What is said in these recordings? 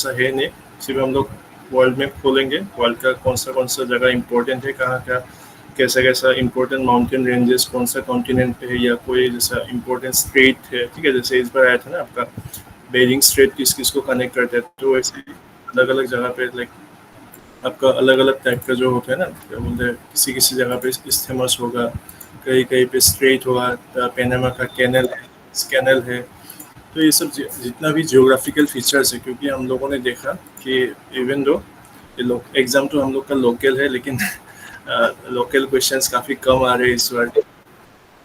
ऐसा है नहीं, सिर्फ हम लोग वर्ल्ड मैप खोलेंगे, वर्ल्ड का कौन सा जगह इंपॉर्टेंट है, कहाँ क्या कैसा कैसा इंपॉर्टेंट माउंटेन रेंजेस कौन सा कॉन्टिनेंट पे है, या कोई जैसा इंपॉर्टेंट स्ट्रेट है, ठीक है, जैसे इस बार आया था ना आपका बेरिंग स्ट्रेट किस किस को कनेक्ट करता है, तो वैसे अलग अलग जगह पे लाइक आपका अलग अलग टाइप का जो होता है ना, क्या बोलते हैं, किसी किसी जगह पे इस्थेमस होगा, कहीं कहीं पे स्ट्रेट होगा, पैनामा का कैनल है। तो ये सब जितना भी जियोग्राफिकल फीचर्स है, क्योंकि हम लोगों ने देखा कि इवन दो ये लोग एग्जाम तो हम लोग का लोकल है, लेकिन लोकल क्वेश्चंस काफ़ी कम आ रहे हैं इस बार,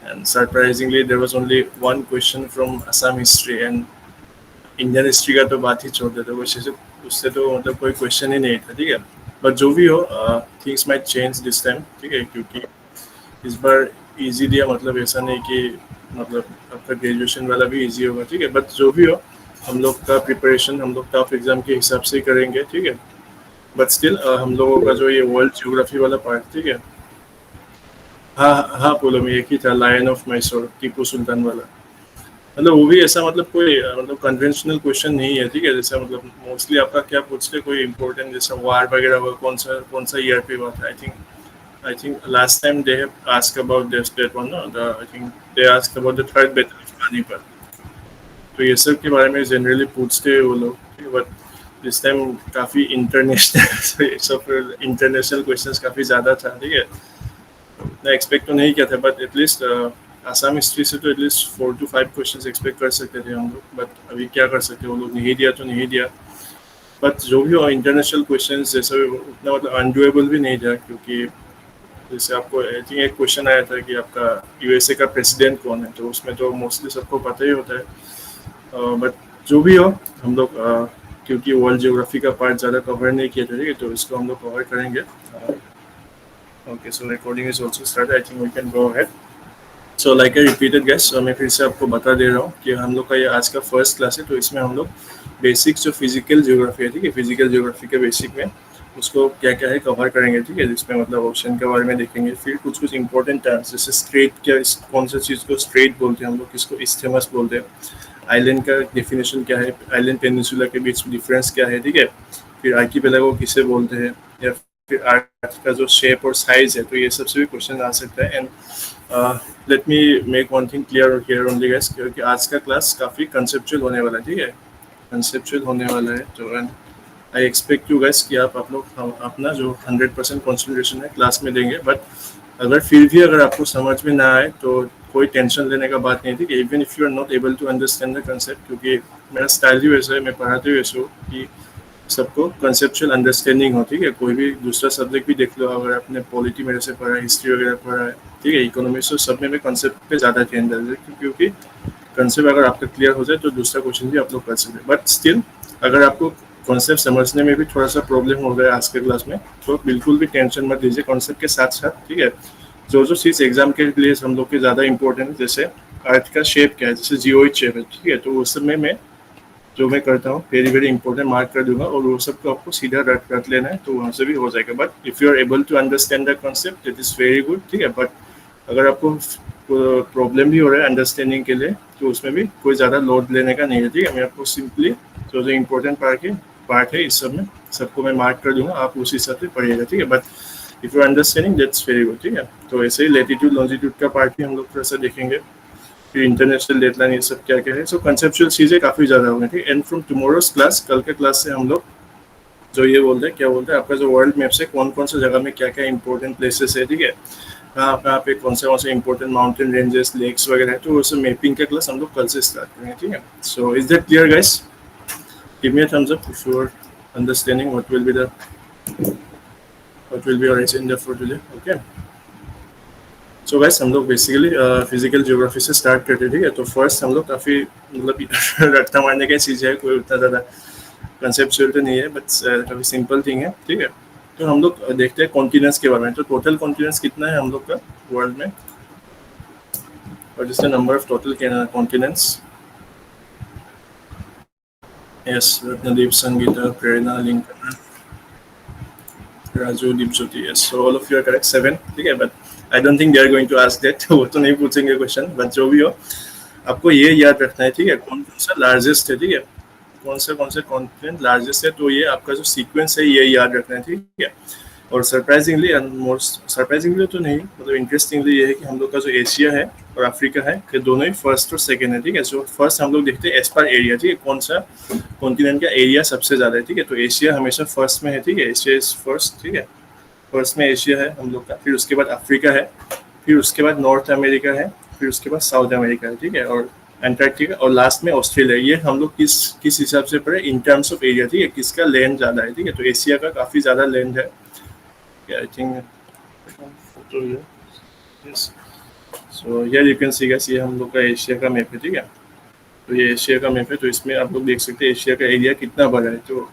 and surprisingly there was only one question from Assam history, and Indian history का तो बात ही छोड़ देते, उससे तो मतलब कोई क्वेश्चन ही नहीं था, ठीक है। बट जो भी हो, things might change this time, ठीक है, क्योंकि इस बार इजी दिया, मतलब ऐसा नहीं कि मतलब आपका ग्रेजुएशन वाला भी इजी होगा, ठीक है। बट जो भी हो, हम लोग का प्रिपरेशन हम लोग टफ एग्जाम के हिसाब से ही करेंगे, ठीक है। बट स्टिल हम लोगों का जो ये वर्ल्ड जियोग्राफी वाला पार्ट, ठीक है, हाँ हाँ बोलो, मैं एक ही था, लायन ऑफ मैसूर, टीपू सुल्तान वाला, मतलब वो भी ऐसा मतलब कोई मतलब कन्वेंशनल क्वेश्चन नहीं है, ठीक है, जैसा मतलब मोस्टली आपका क्या पूछते कोई इंपॉर्टेंट जैसा वार वगैरह हुआ, कौन सा ईयर पे हुआ था, I think last time they have asked about this that one, know the I think they asked about the third battle of Panipat, तो ये सब के बारे में जनरली पूछते हैं वो लोग, ठीक है। बट दिस टाइम काफ़ी इंटरनेशनल सब इंटरनेशनल क्वेश्चंस काफ़ी ज़्यादा था, ठीक है, मैं एक्सपेक्ट तो नहीं किया था, बट एटलीस्ट आसाम हिस्ट्री से तो एटलीस्ट 4 to 5 क्वेश्चंस एक्सपेक्ट कर सकते थे हम लोग, बट अभी क्या कर सकते, वो लोग नहीं दिया तो नहीं दिया। बट जो भी हो, इंटरनेशनल क्वेश्चंस जैसा भी उतना मतलब अनडूएबल भी नहीं था, क्योंकि जैसे आपको आई थिंक एक क्वेश्चन आया था कि आपका यूएसए का प्रेसिडेंट कौन है, तो उसमें तो मोस्टली सबको पता ही होता है। बट जो भी हो, हम लोग क्योंकि वर्ल्ड जियोग्राफी का पार्ट ज़्यादा कवर नहीं किया था, ठीक है, तो इसको हम लोग कवर करेंगे। Okay, so recording is also start, I think we can go ahead. So like I repeated guys, मैं फिर से आपको बता दे रहा हूँ कि हम लोग का ये आज का फर्स्ट क्लास है, तो इसमें हम लोग बेसिक्स जो फिजिकल जियोग्राफी है, ठीक है, फिजिकल जियोग्राफी के बेसिक में उसको क्या क्या है कवर करेंगे, ठीक है, जिसमें मतलब ओशन के बारे में देखेंगे, फिर कुछ इंपॉर्टेंट टर्म्स जैसे स्ट्रेट, क्या कौन सा चीज़ को स्ट्रेट बोलते हैं हम लोग, किसको इस्थेमस बोलते हैं, आइलैंड का डेफिनेशन क्या है, आइलैंड पेनिनसुला के बीच डिफरेंस क्या है, ठीक है, फिर आर्किपेलागो किसे बोलते हैं, या फिर अर्थ का जो शेप और साइज है, तो ये सबसे भी क्वेश्चन आ सकता है। And let me make one thing clear here only guys, क्योंकि आज का क्लास काफ़ी कंसेप्चुअल होने वाला है, ठीक है, कंसेप्चुअल होने वाला है, तो and I expect you guys कि आप लोग अपना जो 100% कॉन्सेंट्रेशन है क्लास में देंगे। बट अगर फिर भी अगर आपको समझ में ना आए तो कोई टेंशन लेने का बात नहीं थी, कि even if you are not able to understand the concept, क्योंकि मेरा स्टाइल ही वैसा है, मैं पढ़ाते हुए वैसे कि सबको कंसेप्चुअल अंडरस्टैंडिंग हो, ठीक है, कोई भी दूसरा सब्जेक्ट भी देख लो, अगर आपने पॉलिटी मेरे से पढ़ा है, हिस्ट्री वगैरह पढ़ा है, ठीक है, इकोनॉमिक्स, तो सब में मैं कंसेप्ट पे ज़्यादा ध्यान देता हूँ, क्योंकि कंसेप्ट अगर आपका क्लियर हो जाए तो दूसरा क्वेश्चन भी आप लोग कर सकते हैं। बट स्टिल अगर आपको कॉन्सेप्ट समझने में भी थोड़ा सा प्रॉब्लम हो गया आज के क्लास में, तो बिल्कुल भी टेंशन मत लीजिए, कॉन्सेप्ट के साथ साथ, ठीक है, जो चीज़ एग्जाम के लिए हम लोग के ज़्यादा इंपॉर्टेंट है, जैसे अर्थ का शेप क्या है, जैसे जियोइड शेप है, ठीक है, तो उस समय मैं जो मैं करता हूँ वेरी वेरी इंपॉर्टेंट मार्क कर दूंगा, और वो सब को आपको सीधा रट लेना है, तो वहाँ से भी हो जाएगा। But if you are able to understand the concept, it is very good, ठीक है। बट अगर आपको प्रॉब्लम भी हो रहा है अंडरस्टैंडिंग के लिए, तो उसमें भी कोई ज़्यादा लोड लेने का नहीं है, ठीक है। मैं आपको सिंपली जो इम्पोर्टेंट पार्ट है इस सब में सबको मैं मार्क कर दूंगा, आप उस हिसाब से पढ़िएगा, ठीक है। But if you understanding that's very good, ठीक है। तो ऐसे ही लेटीट्यूड लॉन्जिट्यूड का पार्ट भी हम लोग थोड़ा सा देखेंगे, फिर इंटरनेशनल डेटलाइन, ये सब क्या क्या है। सो कंसेप्चुअल चीज़ें काफ़ी ज़्यादा होंगी, ठीक है। एंड फ्रॉम टुमारोज क्लास, कल के क्लास से हम लोग जो ये बोलते हैं, क्या बोलते हैं, आपका जो वर्ल्ड मैप से कौन कौन सा जगह में क्या क्या इंपॉर्टेंट प्लेसेस है, ठीक है, कहाँ पे कौन से इंपॉर्टेंट माउंटेन रेंजेस, लेक्स वगैरह है, तो वो सब मैपिंग का क्लास हम लोग कल से स्टार्ट करेंगे, ठीक है। So is that clear guys? Give me a thumbs up if you are understanding what will be our agenda for today, okay. So guys, हम लोग बेसिकली फिजिकल ज्योग्राफी से स्टार्ट करते हैं, ठीक है। तो फर्स्ट हम लोग काफ़ी मतलब रट्टा मारने का चीज़ है, कोई उतना ज़्यादा कंसेप्चुअल तो नहीं है, बट काफ़ी सिंपल थिंग है, ठीक है। तो हम लोग देखते हैं कॉन्टिनेंट्स के बारे में। तो टोटल कॉन्टिनेंट्स कितना है हम लोग का वर्ल्ड में, और is the number of total continents? Yes, Ratnadeep, Sangeeta, Prerna, Lincoln, Raju, Deepjyoti, yes, so all of you are correct, 7, ठीक है। But I don't think they are going to ask that, वो तो नहीं पूछेंगे क्वेश्चन। बट जो भी हो, आपको ये याद रखना है, ठीक है, कौन कौन सा लार्जेस्ट है, ठीक है। कौन से कॉन्टिनेंट लार्जेस्ट है, तो ये आपका जो सीक्वेंस है ये याद रखना है, ठीक है। और सरप्राइजिंगली एंड मोस्ट सरप्राइजिंगली तो नहीं, मतलब इंटरेस्टिंगली ये है कि हम लोग का जो एशिया है और अफ्रीका है, ये दोनों ही फर्स्ट और सेकंड है, ठीक है। जो फर्स्ट हम लोग देखते हैं एज पर एरिया, ठीक है, कौन सा कॉन्टिनेंट का एरिया सबसे ज़्यादा है, ठीक है। तो एशिया हमेशा फर्स्ट में है, ठीक है, एशिया इज फर्स्ट, ठीक है। फर्स्ट में एशिया है हम लोग का, फिर उसके बाद अफ्रीका है, फिर उसके बाद नॉर्थ अमेरिका है, फिर उसके बाद साउथ अमेरिका है, ठीक है, और एंटार्क्टिका, और लास्ट में ऑस्ट्रेलिया। ये हम लोग किस हिसाब से पढ़े, इन टर्म्स ऑफ एरिया, ठीक है, किसका लैंड ज़्यादा है, ठीक है। तो एशिया का काफ़ी ज़्यादा लैंड है, आई थिंक फोटो है, yes. So here you can see guys, ये हम लोग का एशिया का मैप है, ठीक है। तो ये एशिया का मैप है, तो इसमें आप लोग देख सकते हैं एशिया का एरिया कितना बड़ा है, तो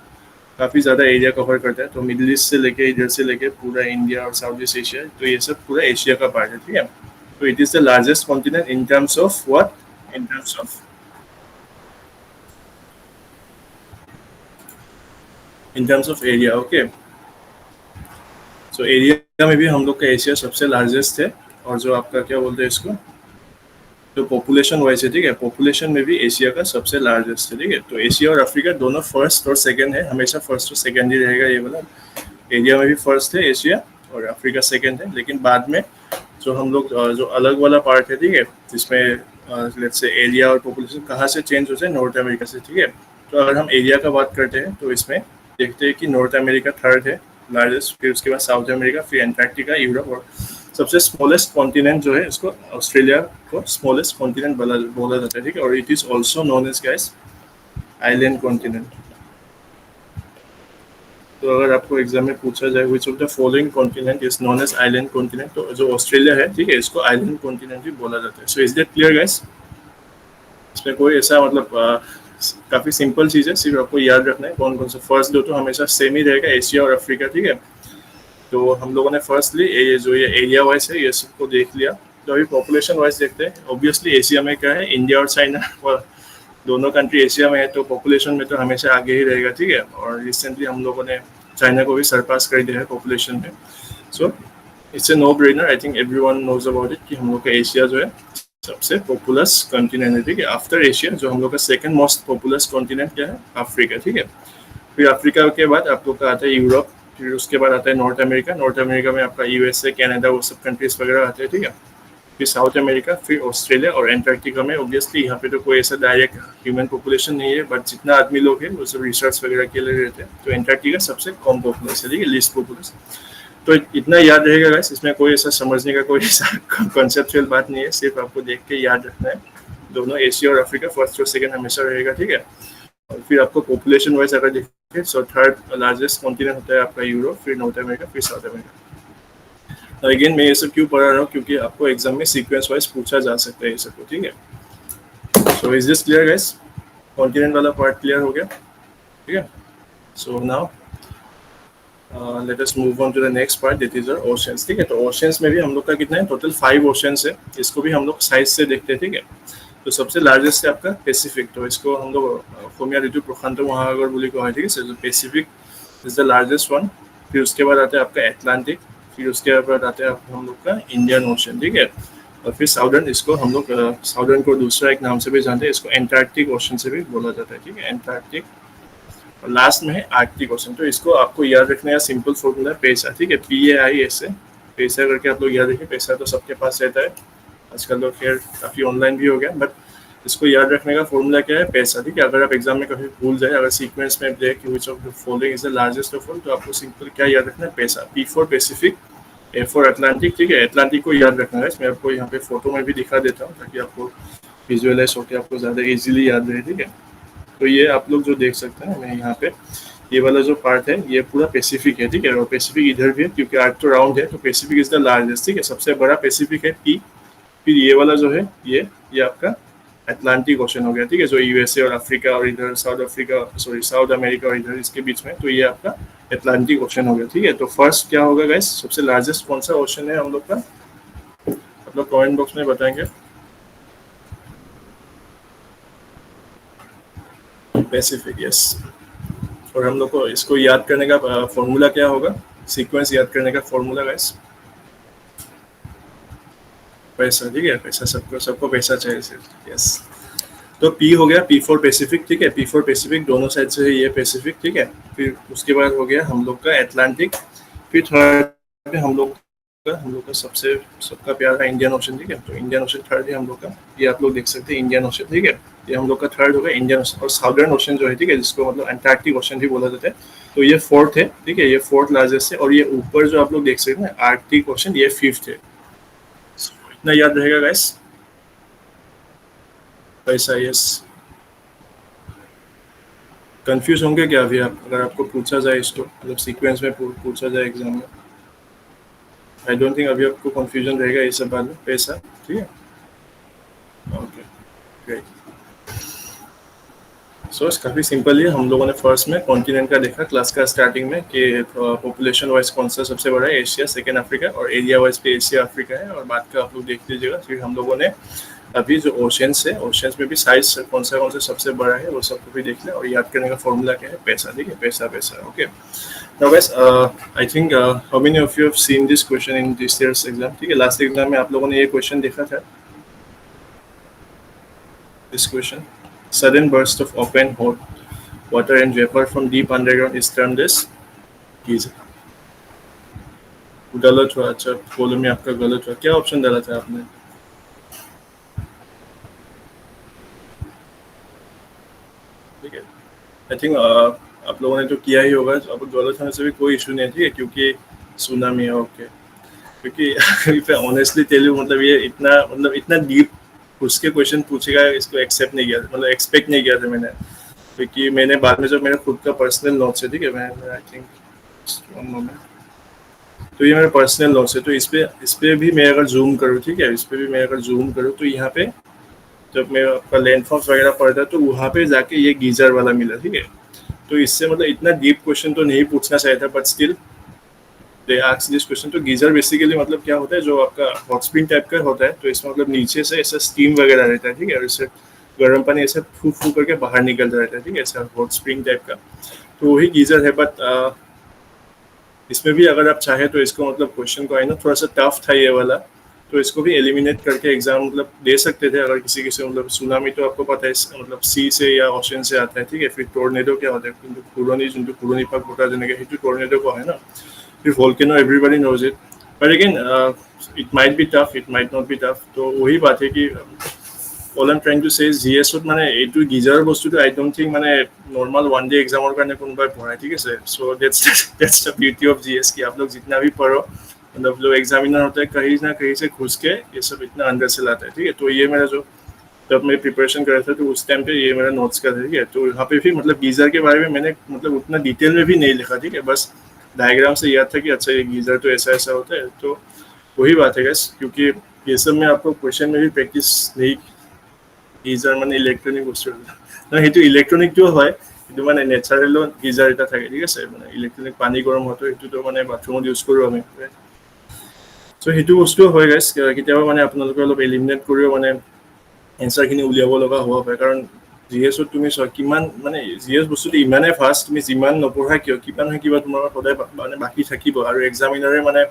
काफ़ी ज़्यादा एरिया कवर करता है। तो मिडिल ईस्ट से लेके इधर से लेके पूरा इंडिया और साउथ ईस्ट एशिया, तो ये सब पूरा एशिया का पार्ट है, ठीक है। तो it is the largest continent in terms of what, in terms of area, okay. So area में भी हम लोग का एशिया सबसे लार्जेस्ट है, और जो आपका क्या बोलते हैं इसको, तो पॉपुलेशन वाइज है, ठीक है, पॉपुलेशन में भी एशिया का सबसे लार्जेस्ट है, ठीक है। तो एशिया और अफ्रीका दोनों फर्स्ट और सेकंड है, हमेशा फर्स्ट और सेकंड ही रहेगा ये वाला। एरिया में भी फर्स्ट है एशिया, और अफ्रीका सेकंड है, लेकिन बाद में जो हम लोग जो अलग वाला पार्ट है, ठीक है, जिसमें लेट्स से एरिया और पॉपुलेशन कहाँ से चेंज होता है, नॉर्थ अमेरिका से, ठीक है। तो अगर हम एरिया का बात करते हैं तो इसमें देखते हैं कि नॉर्थ अमेरिका थर्ड है लार्जेस्ट, फिर उसके बाद साउथ अमेरिका, फिर एंटार्क्टिका, यूरोप, और सबसे स्मॉलेस्ट कॉन्टिनेंट जो है इसको ऑस्ट्रेलिया को स्मॉलेस्ट कॉन्टिनेंट बोला जाता है, ठीक है। और it is also known as guys island continent. तो अगर आपको एग्जाम में पूछा जाए which of the following continent is known as island continent, तो जो ऑस्ट्रेलिया है, ठीक है, इसको आइलैंड कॉन्टिनेंट भी बोला जाता है। So is that clear guys? इसमें कोई ऐसा मतलब काफ़ी सिंपल चीज़ है, सिर्फ आपको याद रखना है कौन कौन सा। फर्स्ट दो तो हमेशा सेम ही रहेगा, एशिया और अफ्रीका, ठीक है। तो हम लोगों ने फर्स्टली ये जो ये एरिया वाइज है ये सबको देख लिया। तो अभी पॉपुलेशन वाइज देखते हैं। ऑब्वियसली एशिया में क्या है, इंडिया और चाइना, और दोनों कंट्री एशिया में है, तो पॉपुलेशन में तो हमेशा आगे ही रहेगा, ठीक है। और रिसेंटली हम लोगों ने चाइना को भी सरपास कर दिया है पॉपुलेशन में। So it's a no brainer, I think everyone knows about it, कि हम लोग का एशिया जो है सबसे पॉपुलस कॉन्टिनेंट है, ठीक है। आफ्टर एशिया जो हम लोग का सेकंड मोस्ट पॉपुलस कॉन्टिनेंट क्या है, अफ्रीका, ठीक है। फिर अफ्रीका के बाद आप लोग का आता है यूरोप, फिर उसके बाद आता है नॉर्थ अमेरिका। नॉर्थ अमेरिका में आपका यूएसए, कनाडा, वो सब कंट्रीज वगैरह आते हैं, ठीक है। फिर साउथ अमेरिका, फिर ऑस्ट्रेलिया, और एंटार्क्टिका में ऑब्वियसली यहाँ पे तो कोई ऐसा डायरेक्ट ह्यूमन पॉपुलेशन नहीं है, बट जितना आदमी लोग हैं वो सब रिसर्च वगैरह के लिए रहते हैं। तो एंटार्क्टिका सबसे कम पॉपुलेशन है, ठीक है, लीस्ट पॉपुलेशन। तो इतना याद रहेगा गाइस, इसमें कोई ऐसा समझने का कोई ऐसा कॉन्सेप्चुअल बात नहीं है, सिर्फ आपको देख के याद रखना है। दोनों एशिया और अफ्रीका फर्स्ट और सेकंड हमेशा रहेगा, ठीक है। और फिर आपको पॉपुलेशन वाइज अगर देखें, सो थर्ड लार्जेस्ट कॉन्टिनेंट होता है आपका यूरोप, फिर नॉर्थ अमेरिका, फिर साउथ अमेरिका। अगेन मैं ये सब क्यों पढ़ा रहा हूँ, क्योंकि आपको एग्जाम में सीक्वेंस वाइज पूछा जा सकता है ये सब, ठीक है। So is this clear guys? Continent वाला पार्ट क्लियर हो गया, ठीक है। So now let us move on to the next part, that is our oceans, ठीक है। तो ओशंस में भी हम लोग का कितना है, टोटल 5 ओशंस है। इसको भी हम लोग साइज से देखते हैं, ठीक है। तो सबसे लार्जेस्ट है आपका पैसिफिक, तो इसको हम लोग अসমীয়া ऋतु प्रशांत महासागर बोली कहा है, ठीक है। Pacific is the largest one. फिर उसके बाद आता है आपका एटलांटिक, फिर उसके बाद आता है हम लोग का इंडियन ओशन, ठीक है। और फिर साउदर्न, इसको हम लोग साउदर्न को दूसरा एक नाम से भी जानते हैं, इसको एंटार्क्टिक ओशन से भी बोला जाता है, ठीक है, एंटार्क्टिक। और लास्ट में है आर्कटिक ओशन। तो इसको आपको याद रखने का सिंपल फॉर्मूला है पैसा, ठीक है, PAIS से पैसा करके आप लोग याद रखें। पैसा तो सबके पास रहता है आजकल, तो खैर काफ़ी ऑनलाइन भी हो गया, बट इसको याद रखने का फॉर्मूला क्या है, पैसा, ठीक है। अगर आप एग्जाम में कभी भूल जाए, अगर सीक्वेंस में देख कि विच of the following is the largest of all, तो आपको सिंपल क्या याद रखना है, पैसा। P for Pacific, A for Atlantic, ठीक है। अटलांटिक को याद रखना है, मैं आपको यहाँ पे फोटो में भी दिखा देता हूँ ताकि आपको विजुअलाइज होकर आपको ज़्यादा इजीली याद रहे, ठीक है। तो ये आप लोग जो देख सकते हैं, मैं यहाँ पे ये वाला जो पार्ट है ये पूरा पैसिफिक है, ठीक है। और पैसिफिक इधर भी है क्योंकि अर्थ तो राउंड है, तो पैसिफिक इज द लार्जेस्ट, ठीक है, सबसे बड़ा पैसिफिक है P। फिर ये वाला जो है ये आपका अटलांटिक ओशन हो गया, ठीक है, जो यूएसए और अफ्रीका और इधर साउथ अमेरिका और इधर इसके बीच में, तो ये आपका अटलांटिक ओशन हो गया, ठीक है। तो फर्स्ट क्या होगा गाइस, सबसे लार्जेस्ट कौन सा ओशन है हम लोग का, आप लोग कमेंट बॉक्स में बताएंगे। Pacific, yes. और हम लोग को इसको याद करने का फॉर्मूला क्या होगा, सीक्वेंस याद करने का फॉर्मूला गाइस, पैसा, ठीक है। पैसा सबको पैसा चाहिए सिर्फ, यस। तो पी हो गया, पी फॉर पैसिफिक, ठीक है, पी फॉर पैसिफिक दोनों साइड से है ये पैसिफिक, ठीक है। फिर उसके बाद हो गया हम लोग का अटलांटिक। फिर थर्ड पे हम लोग का सबका प्यारा इंडियन ओशन, ठीक है। तो इंडियन ओशन थर्ड है हम लोग का, ये आप लोग देख सकते हैं इंडियन ओशन, ठीक है। ये हम लोग का थर्ड होगा इंडियन ओशन। और साउदर्न ओशन जो है, ठीक है, जिसको मतलब अंटार्कटिक ओशन भी बोला जाता है, तो ये फोर्थ है, ठीक है, ये फोर्थ लार्जेस्ट है। और ये ऊपर जो आप लोग देख सकते हैं आर्कटिक ओशन, ये फिफ्थ है। इतना याद रहेगा गाइस, पैसा, यस। कंफ्यूज होंगे क्या अभी आप, अगर आपको पूछा जाए इसको, मतलब सीक्वेंस में पूछा जाए एग्जाम में? आई डोंट थिंक अभी आपको कंफ्यूजन रहेगा ये सब बात में, पैसा, ठीक है। Okay, great. सो काफ़ी सिंपल है। हम लोगों ने फर्स्ट में कॉन्टिनेंट का देखा क्लास का स्टार्टिंग में कि पॉपुलेशन वाइज कौन सा सबसे बड़ा है, एशिया, सेकेंड अफ्रीका, और एरिया वाइज पे एशिया अफ्रीका है। और बात का आप लोग देख लीजिएगा। फिर हम लोगों ने अभी जो ओशंस है, ओशंस में भी साइज कौन सा सबसे बड़ा है वो सबको भी देख लिया। और याद करने का फॉर्मूला क्या है, पैसा, ठीक है, पैसा पैसा। Okay, now guys, I think how many of you have seen this question in this years exam, ठीक है। लास्ट एग्जाम में आप लोगों ने ये क्वेश्चन देखा था, this question, sudden burst of open hot water and vapor from deep underground is termed as geyser। गलत हुआ, अच्छा बोलो में आपका गलत हुआ। क्या ऑप्शन डाला था आपने? ठीक है, आई थिंक आप लोगों ने तो किया ही होगा। अब गलत होने से भी कोई इशू नहीं है, ठीक है, क्योंकि सुनामी है। ओके, क्योंकि ऑनेस्टली टेल यू, मतलब ये इतना डीप उसके क्वेश्चन पूछेगा, इसको एक्सेप्ट नहीं किया, मतलब एक्सपेक्ट नहीं किया था मैंने। क्योंकि मैंने बाद में जो मेरा खुद का पर्सनल नोट्स है, ठीक है, मैं आई थिंक तो ये मेरा पर्सनल नोट्स है। तो इस पे भी मैं अगर जूम करूँ, ठीक है, इस पे भी मैं अगर जूम करूँ, तो यहाँ पे जब मैं आपका लैंडफॉर्म्स वगैरह पढ़ता तो वहाँ पे जाके ये गीजर वाला मिला, ठीक है। तो इससे मतलब इतना डीप क्वेश्चन तो नहीं पूछना चाहिए था, but still they ask this question. तो गीजर बेसिकली मतलब क्या होता है, जो आपका हॉट स्प्रिंग टाइप का होता है, तो इसमें मतलब नीचे से ऐसा स्टीम वगैरह रहता है, ठीक है, और इससे गर्म पानी ऐसे फूक फूक करके बाहर निकलता रहता है, ठीक है, ऐसा हॉट स्प्रिंग टाइप का। तो वही गीजर है। बट इसमें भी अगर आप चाहे तो इसको मतलब क्वेश्चन को आई ना थोड़ा सा टफ था ये वाला, तो इसको भी एलिमिनेट करके एग्जाम मतलब दे सकते थे अगर किसी किसी मतलब सुनामी तो आपको पता है मतलब सी से या ओशन से आता है, ठीक है। फिर टोर्नेडो क्या होता है, पुरानी पाक बोटा देने का टोर्नेडो को है ना। फिर volcano everybody knows it, but again it might be tough, it might not be tough. तो वही बात है कि all I'm trying to say is GS মানে এইটো গিজাৰ বস্তুটো I don't think মানে नॉर्मल वन डे एग्जामर কাৰণে কোনোবাই পঢ়ায়, ঠিক আছে। सो that's the beauty of GS कि आप लोग जितना भी पढ़ो, मतलब जो एग्जामिनर होता है कहीं ना कहीं से घुस के ये सब इतना अंदर से लाता है, ठीक है। तो ये मेरा जो जब मैं प्रिपरेशन कर रहा था तो उस टाइम पे ये मेरा नोट्स का था, ठीक है। तो यहाँ पे भी मतलब गीजर के बारे में मैंने मतलब उतना डिटेल में भी नहीं लिखा, ठीक है, बस डायग्राम से याद था कि अच्छा ये गीजर तो ऐसा ऐसा होता है। तो वही बात है गैस, क्योंकि ये सब में आपको क्वेश्चन में भी प्रैक्टिस नहीं, গিজাৰ মানে ইলেক্ট্ৰনিক বস্তু নহয়, সেইটো ইলেক্ট্ৰনিকটো হয়, কিন্তু মানে নেচাৰেলো গিজাৰ এটা থাকে, ঠিক আছে, মানে ইলেক্ট্ৰনিক পানী গৰম হওঁতে সেইটোতো মানে বাথৰুমত ইউজ কৰোঁ আমি। চ' সেইটো বস্তুও হয় গাইজ, কেতিয়াবা মানে আপোনালোকে অলপ এলিমিনেট কৰিও মানে এনচাৰখিনি উলিয়াব লগা হ'ব পাৰে। কাৰণ জি এছত তুমি চোৱা কিমান মানে জি এছ বস্তুটো ইমানেই ফাষ্ট, তুমি যিমান নপঢ়া কিয় কিবা নহয় কিবা তোমাৰ সদায় মানে বাকী থাকিব। আৰু এক্সামিনাৰে মানে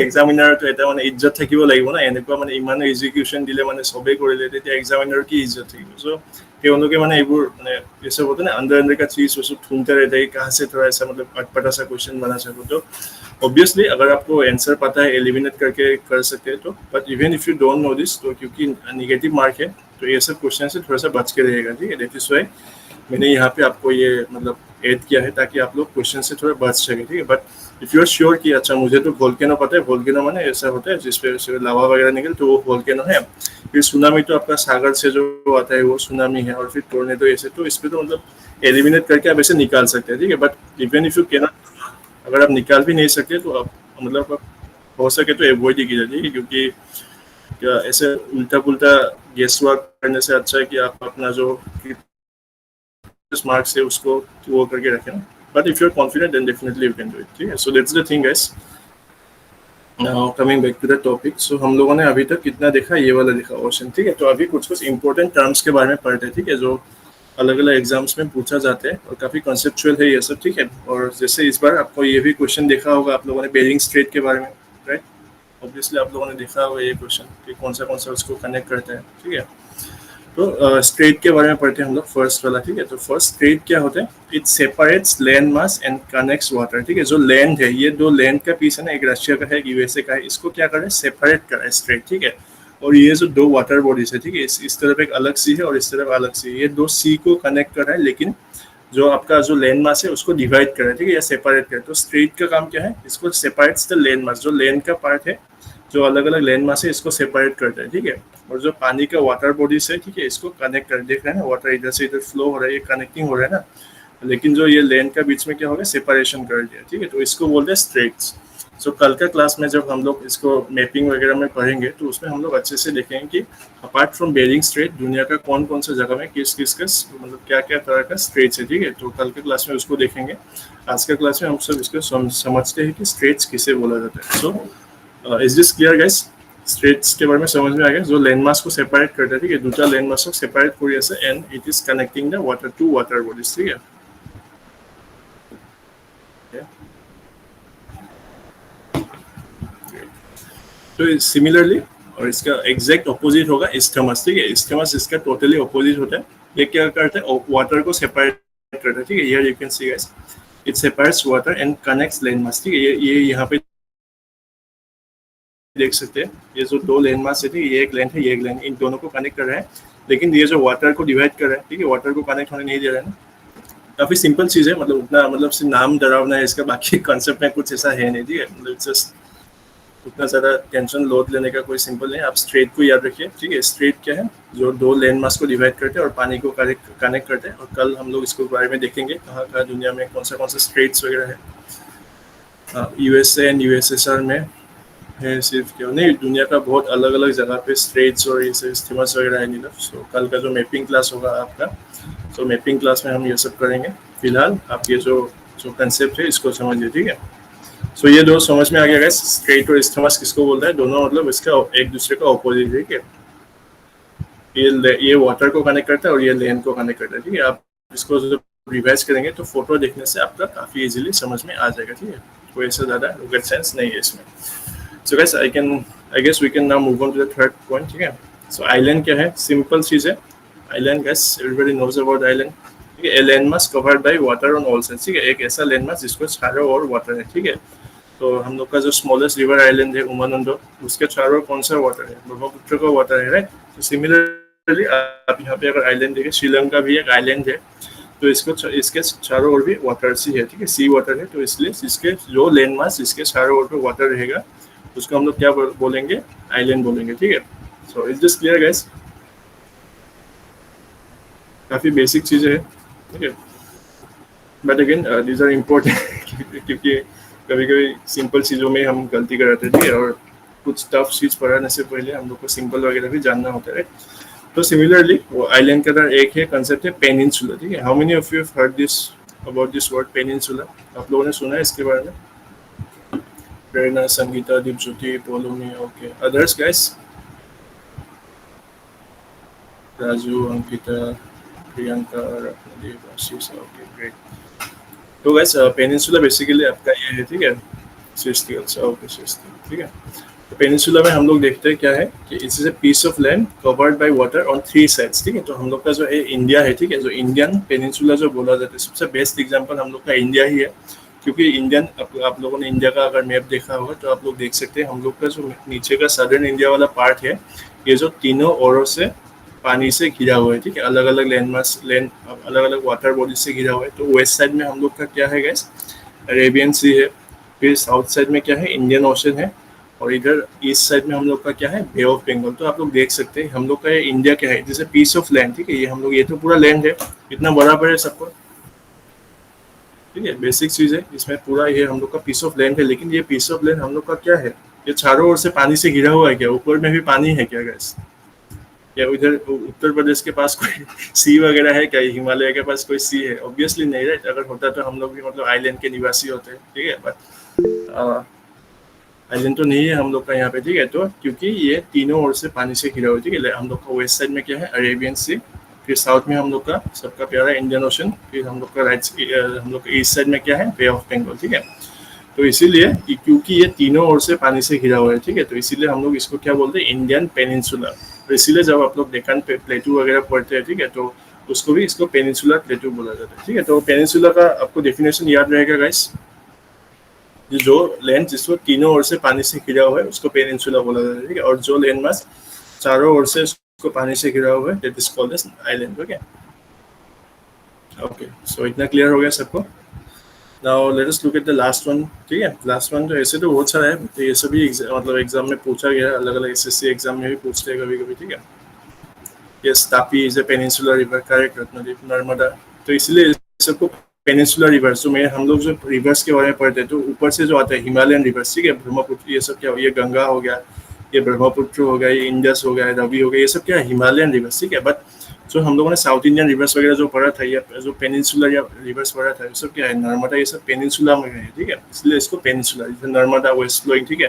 এক্সামিনাৰটো এটা মানে ইজ্জত থাকিব লাগিব না, এনেকুৱা মানে ইমান এক্সিকিউশ্যন দিলে মানে চবেই কৰিলে তেতিয়া এক্সামিনাৰৰ কি ইজ্জত থাকিব। চ' তেওঁলোকে মানে এইবোৰ মানে ये सब होता है ना, अंदर अंदर का चीज वो सब ढूंढते रहते हैं कहाँ से थोड़ा ऐसा मतलब अटपटा सा क्वेश्चन बना सको। तो ऑब्वियसली अगर आपको आंसर पता है एलिमिनेट करके कर सकते हैं तो, but even if you don't know this, तो क्योंकि निगेटिव मार्क है तो ये सब क्वेश्चन से थोड़ा सा बच के रहेगा, ठीक है। दैट इज वाई मैंने यहाँ पे आपको ये मतलब ऐड किया है ताकि आप लोग क्वेश्चन से थोड़ा बच सके, ठीक है। But if you are sure कि अच्छा मुझे तो वोल्केनो पता है, वोल्केनो माने ऐसा होता है जिसपे लावा वगैरह निकले तो वो वोल्केनो है। फिर सुनामी तो आपका सागर से जो आता है वो सुनामी है। और फिर टोर्नेडो ऐसे, तो इस पे तो मतलब एलिमिनेट करके आप ऐसे निकाल सकते हैं, ठीक है। But even if you can not, अगर आप निकाल भी नहीं सकते तो आप मतलब हो सके तो अवॉइड ही कीजिए, ठीक है। क्योंकि क्या ऐसे उल्टा पुल्टा गेस वर्क करने से अच्छा है कि आप अपना जो मार्क्स है उसको वो करके रखें ना। But if you are confident then definitely you can do it, ठीक है। So that's the thing guys. Now coming back to the topic, so हम लोगों ने अभी तक कितना देखा, ये वाला देखा ओशन, ठीक है। तो अभी कुछ कुछ इंपॉर्टेंट टर्म्स के बारे में पढ़ते हैं, ठीक है, जो अलग अलग एग्जाम्स में पूछा जाते हैं और काफ़ी कॉन्सेप्चुअल है ये सब, ठीक है। और जैसे इस बार आपको ये भी क्वेश्चन देखा होगा आप लोगों ने बेरिंग स्ट्रेट के बारे में, राइट। ऑब्वियसली आप लोगों ने देखा होगा ये क्वेश्चन कि कौन सा उसको कनेक्ट करता है, ठीक है। तो तो स्ट्रेट के बारे में पढ़ते हैं हम लोग फर्स्ट वाला, ठीक है। तो फर्स्ट स्ट्रेट क्या होता है, it separates land mass and connects water, ठीक है। जो लैंड है, ये दो लैंड का पीस है ना, एक रशिया का है, एक यूएसए का है, इसको क्या करे, सेपरेट करे स्ट्रेट, ठीक है। और ये जो दो वाटर बॉडीज है, ठीक है, इस तरफ एक अलग सी है और इस तरफ अलग सी है, ये दो सी को कनेक्ट कर रहा है, लेकिन जो आपका जो लैंड मास है उसको डिवाइड करे, ठीक है, या सेपरेट करे। तो स्ट्रेट का काम क्या है, इसको सेपरेट्स द लैंड मास, जो लैंड का पार्ट है, जो अलग अलग लैंड मास है, इसको सेपरेट करता है, ठीक है। और जो पानी का वाटर बॉडीज है, ठीक है, इसको कनेक्ट कर, देख रहे हैं ना, वाटर इधर से इधर फ्लो हो रहा है, ये कनेक्टिंग हो रहा है ना, लेकिन जो ये लैंड का बीच में क्या हो गया, सेपरेशन कर दिया, ठीक है। तो इसको बोलते हैं स्ट्रेट्स। सो कल का क्लास में जब हम लोग इसको मैपिंग वगैरह में पढ़ेंगे, तो उसमें हम लोग अच्छे से देखेंगे कि अपार्ट फ्रॉम बेरिंग स्ट्रेट दुनिया का कौन कौन सा जगह में किस किस का मतलब क्या क्या तरह का स्ट्रेट्स है, ठीक है। तो कल के क्लास में उसको देखेंगे। आज के क्लास में हम सब इसको समझते हैं कि स्ट्रेट्स किसे बोला जाता है। So is this clear guys? Straits के बारे में समझ में आ गया, जो लैंड मास को सेपरेट करता है, ठीक है, दूसरा लैंड मास को सेपरेट कर আছে and it is connecting the water to water bodies, ठीक है। तो सिमिलरली, और इसका एग्जैक्ट ऑपोजिट होगा इस्थमस, ठीक है। इस्थमस इसका टोटली ऑपोजिट होता है। ये क्या करता है, वाटर को सेपरेट करता है, ठीक है। Here you can see guys, it separates water and connects land mass, ठीक है। ये यहाँ पे देख सकते हैं, ये जो दो लैंड मास है, ये एक लैंड है, ये एक लैंड, इन दोनों को कनेक्ट कर रहा है, लेकिन ये जो वाटर को डिवाइड कर रहा है, ठीक है, वाटर को कनेक्ट होने नहीं दे रहा है ना। काफी सिंपल चीज है, मतलब उतना मतलब सिर्फ नाम डरावना है इसका, बाकी कॉन्सेप्ट में कुछ ऐसा है नहीं, ठीक है। मतलब जस्ट उतना ज़्यादा टेंशन लोड लेने का कोई सिंपल नहीं। आप स्ट्रेट को याद रखिए, ठीक है। स्ट्रेट क्या है, जो दो लैंड मास को डिवाइड करते हैं और पानी को कनेक्ट करते हैं। और कल हम लोग इसको बारे में देखेंगे, कहाँ कहाँ दुनिया में कौन सा स्ट्रेट्स वगैरह है। यूएसए एंड यूएसएसआर में है सिर्फ, क्यों नहीं, दुनिया का बहुत अलग अलग जगह पे स्ट्रेट्स और ये सब इस्तेमाल वगैरह है नीलफ। सो कल का जो मैपिंग क्लास होगा आपका, तो मैपिंग क्लास में हम ये सब करेंगे। फिलहाल आप ये जो कंसेप्ट है इसको समझिए, ठीक है। सो ये दो समझ में आ गया गाइस, स्ट्रेट और इस्थमस किसको बोलता है, दोनों मतलब इसका एक दूसरे का ऑपोजिट है, ठीक है। ये वाटर को कनेक्ट करता है और ये लैंड को कनेक्ट करता है, ठीक है। आप इसको जब रिवाइज करेंगे तो फोटो देखने से आपका काफी इजीली समझ में आ जाएगा, ठीक है। कोई ऐसा ज्यादा रॉकेट साइंस नहीं है इसमें। So guys I guess we can now move on to the third point, ठीक है। सो आइलैंड क्या है, सिंपल चीज है। Island guys, everybody knows about island, ठीक है। A land mass covered by water on all sides, ठीक है। एक ऐसा लैंड मास जिसको चारों ओर वाटर है, ठीक है। तो हम लोग का जो स्मॉलेस्ट रिवर आइलैंड है उमानंदो, उसके चारों कौन सा वाटर है, ब्रह्मपुत्र का वाटर है, राइट। तो सिमिलरली आप यहाँ पे अगर आइलैंड देखें, श्रीलंका भी एक आइलैंड है, तो इसके चारों ओर भी वाटर सी है, ठीक है, सी वाटर है। तो इसलिए इसके जो लैंड मास इसके चारों ओर पे वाटर रहेगा, उसको हम लोग क्या बोलेंगे, आइलैंड बोलेंगे, ठीक है। So is this clear guys? काफी बेसिक चीजें है, ठीक है, but again these are important क्योंकि कभी कभी सिंपल चीज़ों में हम गलती कराते थे, और कुछ टफ चीज़ पढ़ाने से पहले हम लोग को सिंपल वगैरह भी जानना होता है। तो सिमिलरली वो आइलैंड का एक है कंसेप्ट है पेनिनसुला, ठीक है। How many of you have heard this about this word peninsula? आप लोगों ने सुना है इसके बारे में? Prerna, Sangeeta, Deepjyoti, Polomi, okay. Others guys? Raju, Ankita, Priyanka, Ratnadev, Ashish, okay great. तो गाइस पेनिनसुला बेसिकली आपका ये है, ठीक है, ओके, ठीक है। तो पेनिनसुला में हम लोग देखते हैं क्या है कि it's a piece of land covered by water on 3 sides, ठीक है। तो हम लोग का जो है इंडिया है, ठीक है, जो इंडियन पेनिनसुला जो बोला जाता है, सबसे बेस्ट एग्जांपल हम लोग का इंडिया ही है, क्योंकि इंडियन आप लोगों ने इंडिया का अगर मैप देखा होगा तो आप लोग देख सकते हैं, हम लोग का जो नीचे का सदर्न इंडिया वाला पार्ट है, ये जो तीनों ओरों से पानी से घिरा हुआ है, ठीक है, अलग अलग अलग अलग वाटर बॉडी से घिरा हुआ है। तो वेस्ट साइड में हम लोग का क्या है गाइस, अरेबियन सी है। फिर साउथ साइड में क्या है, इंडियन ओशन है। और इधर ईस्ट साइड में हम लोग का क्या है, बे ऑफ बंगाल। तो आप लोग देख सकते हैं हम लोग का इंडिया क्या है, जैसे पीस ऑफ लैंड, ठीक है। ये हम लोग, ये तो पूरा लैंड है, इतना बराबर है सबको, ठीक है, बेसिक चीज है इसमें पूरा। ये हम लोग का पीस ऑफ लैंड है, लेकिन ये पीस ऑफ लैंड हम लोग का क्या है, ये चारों ओर से पानी से घिरा हुआ है क्या, ऊपर में भी पानी है क्या गाइस? या उधर उत्तर प्रदेश के पास कोई सी वगैरह है क्या, हिमालय के पास कोई सी है? ऑब्वियसली नहीं, राइट। अगर होता तो हम लोग भी मतलब आइलैंड के निवासी होते, ठीक है, बट आइलैंड तो नहीं है हम लोग का यहाँ पे, ठीक है। तो क्योंकि ये तीनों ओर से पानी से घिरा हुआ है, ठीक है। हम लोग का वेस्ट साइड में क्या है, अरेबियन सी। फिर साउथ में हम लोग का सबका प्यारा इंडियन ओशन। फिर हम लोग का हम लोग का ईस्ट साइड में क्या है, बे ऑफ बंगाल, ठीक है। तो इसीलिए क्योंकि ये तीनों ओर से पानी से घिरा हुआ है, ठीक है, तो इसीलिए हम लोग इसको क्या बोलते हैं, इंडियन पेनिनसुला, तो इसीलिए जब आप लोग डेक्कन प्लेटू वगैरह पढ़ते हैं, ठीक है, तो उसको भी इसको पेनिनसुलर प्लेटू बोला जाता है, ठीक है। तो पेनिनसुला का आपको डेफिनेशन याद रहेगा गाइस, जो लैंड जिसको तीनों ओर से पानी से घिरा हुआ है उसको पेनिनसुला बोला जाता है, ठीक है। और जो लैंड मास चारों ओर से उसको पानी से घिरा हुआ है that is called as island. Okay okay, so इतना क्लियर हो गया सबको। Now let us look at the last one, ठीक है। लास्ट वन तो ऐसे तो बहुत सारा है, तो ये सभी मतलब एग्जाम में पूछा गया, अलग अलग एसएससी एग्जाम में भी पूछते हैं कभी कभी, ठीक है। Yes, Tapi is a peninsular river, correct. Ratnadeep, Narmada, तो इसलिए सबको पेनिनसुलर रिवर्स, जो मैं हम लोग जो रिवर्स के बारे में पढ़ते हैं तो ऊपर से जो आता है हिमालयन रिवर्स, ठीक है, ब्रह्मपुत्र, ये सब क्या हो, ये गंगा हो गया, ये ब्रह्मपुत्र हो गया, ये इंडस हो गया, रवि हो गया, ये सब क्या है हिमालयन रिवर्स, ठीक है। बट जो हम लोगों ने साउथ इंडियन रिवर्स वगैरह जो पढ़ा था या जो पेनिनसुलर या रिवर्स पढ़ा था, ये सब क्या है नर्मदा, ये सब पेनिनसुला में है, ठीक है, इसलिए इसको पेनिनसुला, जैसे नर्मदा वेस्ट फ्लोइंग, ठीक है,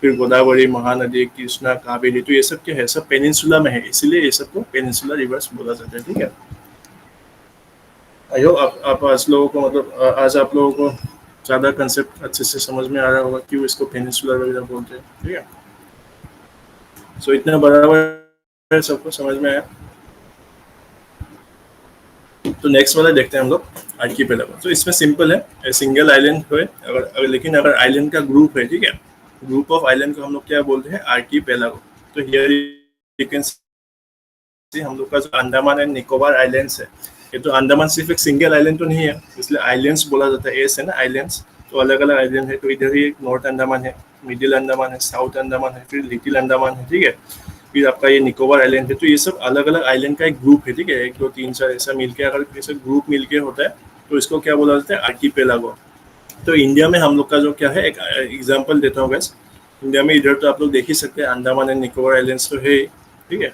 फिर गोदावरी, महानदी, कृष्णा, कावेरी, तो ये सब क्या है, सब पेनिनसुला में है, इसीलिए ये सबको पेनिनसुला रिवर्स बोला जाता है, ठीक है। आई होप आप आज लोगों को मतलब आज आप लोगों को ज़्यादा कंसेप्ट अच्छे से समझ में आ रहा होगा क्यों इसको पेनिनसुलर वगैरह बोलते हैं, ठीक है। सो इतना बराबर सबको समझ में आया। तो नेक्स्ट वाला देखते हैं हम लोग, आर्कीपेलागो। तो इसमें सिंपल है, सिंगल आइलैंड है, अगर लेकिन अगर आइलैंड का ग्रुप है, ठीक है, ग्रुप ऑफ आइलैंड को हम लोग क्या बोलते हैं, आर्कीपेलागो। तो हियर यू कैन सी हम लोग का जो अंडमान एंड निकोबार आइलैंड्स है, ये तो अंडमान सिर्फ एक सिंगल आइलैंड तो नहीं है, इसलिए आइलैंड्स बोला जाता है, एस है ना, आइलैंड्स, तो अलग अलग आइलैंड है। तो इधर ही नॉर्थ अंडमान है, मिडिल अंडमान है, साउथ अंडमान है, फिर लिटिल अंडमान है, ठीक है, फिर आपका ये निकोबार आइलैंड है। तो ये सब अलग अलग आइलैंड का एक ग्रुप है, ठीक है, 1 2 3 4 ऐसा मिलके, अगर ऐसा ग्रुप मिलके होता है तो इसको क्या बोला जाता है, आर्कीपेलागो। तो इंडिया में हम लोग का जो क्या है, एक एग्जाम्पल देता हूँ गैस, इंडिया में इधर तो आप लोग देख ही सकते हैं, अंडमान एंड निकोबार आइलैंड्स तो है, ठीक है,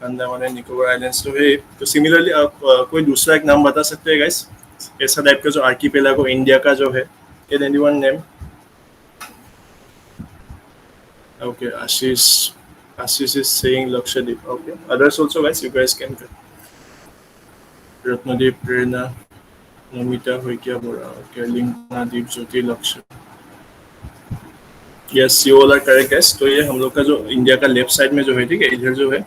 अंडमान एंड निकोबार आइलैंड्स तो है। तो सिमिलरली आप कोई दूसरा एक नाम बता सकते हैं गाइस, ऐसा टाइप का जो आर्कीपेलागो इंडिया का जो है, can anyone name? Okay, Ashish is saying Lakshadweep. Okay, others also guys, you guys can. Ratnadeep, Prerna, Namita, Saikia Bora, okay, Linkna, Deep Jyoti, Lakshya, yes you all are correct guys. तो ये हम लोग का जो इंडिया का लेफ्ट साइड में जो है, ठीक है, इधर जो है,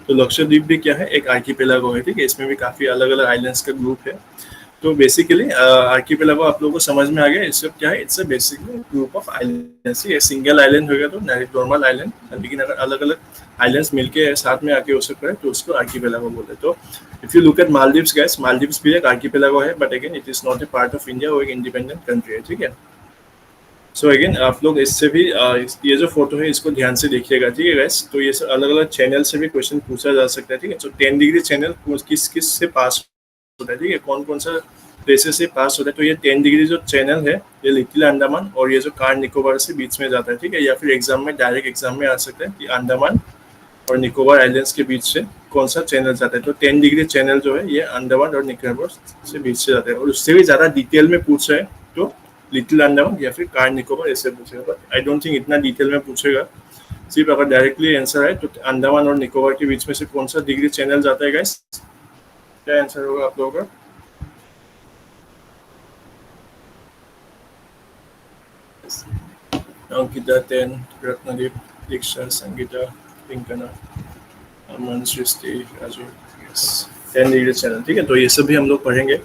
तो लक्षद्वीप भी क्या है, एक आर्कीपेलागो है, ठीक है, इसमें भी काफी अलग अलग आइलैंड्स का ग्रुप है। तो बेसिकली आर्कीपेलागो आप लोगों को समझ में आ गया, इससे क्या है, it's basically group of islands. ये सिंगल आइलैंड होगा तो नॉर्मल आइलैंड, लेकिन अगर अलग अलग आइलैंड्स मिलके साथ में आके उसको करें तो उसको आर्कीपेलागो बोलते हैं। तो if you look at Maldives guys, Maldives भी एक आर्कीपेलागो है, but again it is not a part of India, वो एक इंडिपेंडेंट कंट्री है, ठीक है। सो अगेन आप लोग इससे भी ये जो फोटो है इसको ध्यान से देखिएगा, ठीक है गाइस। तो ये अलग अलग चैनल से भी क्वेश्चन पूछा जा सकता है, ठीक है। तो 10 डिग्री चैनल किस किस से पास होता है, ठीक है, कौन कौन सा प्लेसेस से पास होता है। तो ये 10 डिग्री जो चैनल है, ये लिटिल अंडमान और ये जो कार निकोबार से बीच में जाता है, ठीक है। या फिर एग्जाम में डायरेक्ट एग्जाम में आ सकता है कि अंडमान और निकोबार आइलैंड्स के बीच से कौन सा चैनल जाता है। तो 10 डिग्री चैनल जो है ये अंडमान और निकोबार से बीच से जाता है, और उससे भी ज़्यादा डिटेल में पूछ रहे हैं तो लिटिल अंडमान या फिर कार निकोबार ऐसे पूछेगा, बट आई डोंट थिंक इतना डिटेल में पूछेगा। सिर्फ अगर डायरेक्टली आंसर है तो अंडमान और निकोबार के बीच में से कौन सा डिग्री चैनल जाता है गाइस, क्या आंसर होगा आप लोगों का? अंकिता, 10, रत्नदीप, दीक्षा, संगीता, पिंकना, अमन, सृष्टि, राजू, यस 10 डिग्री चैनल, ठीक है। तो ये सब भी हम लोग पढ़ेंगे।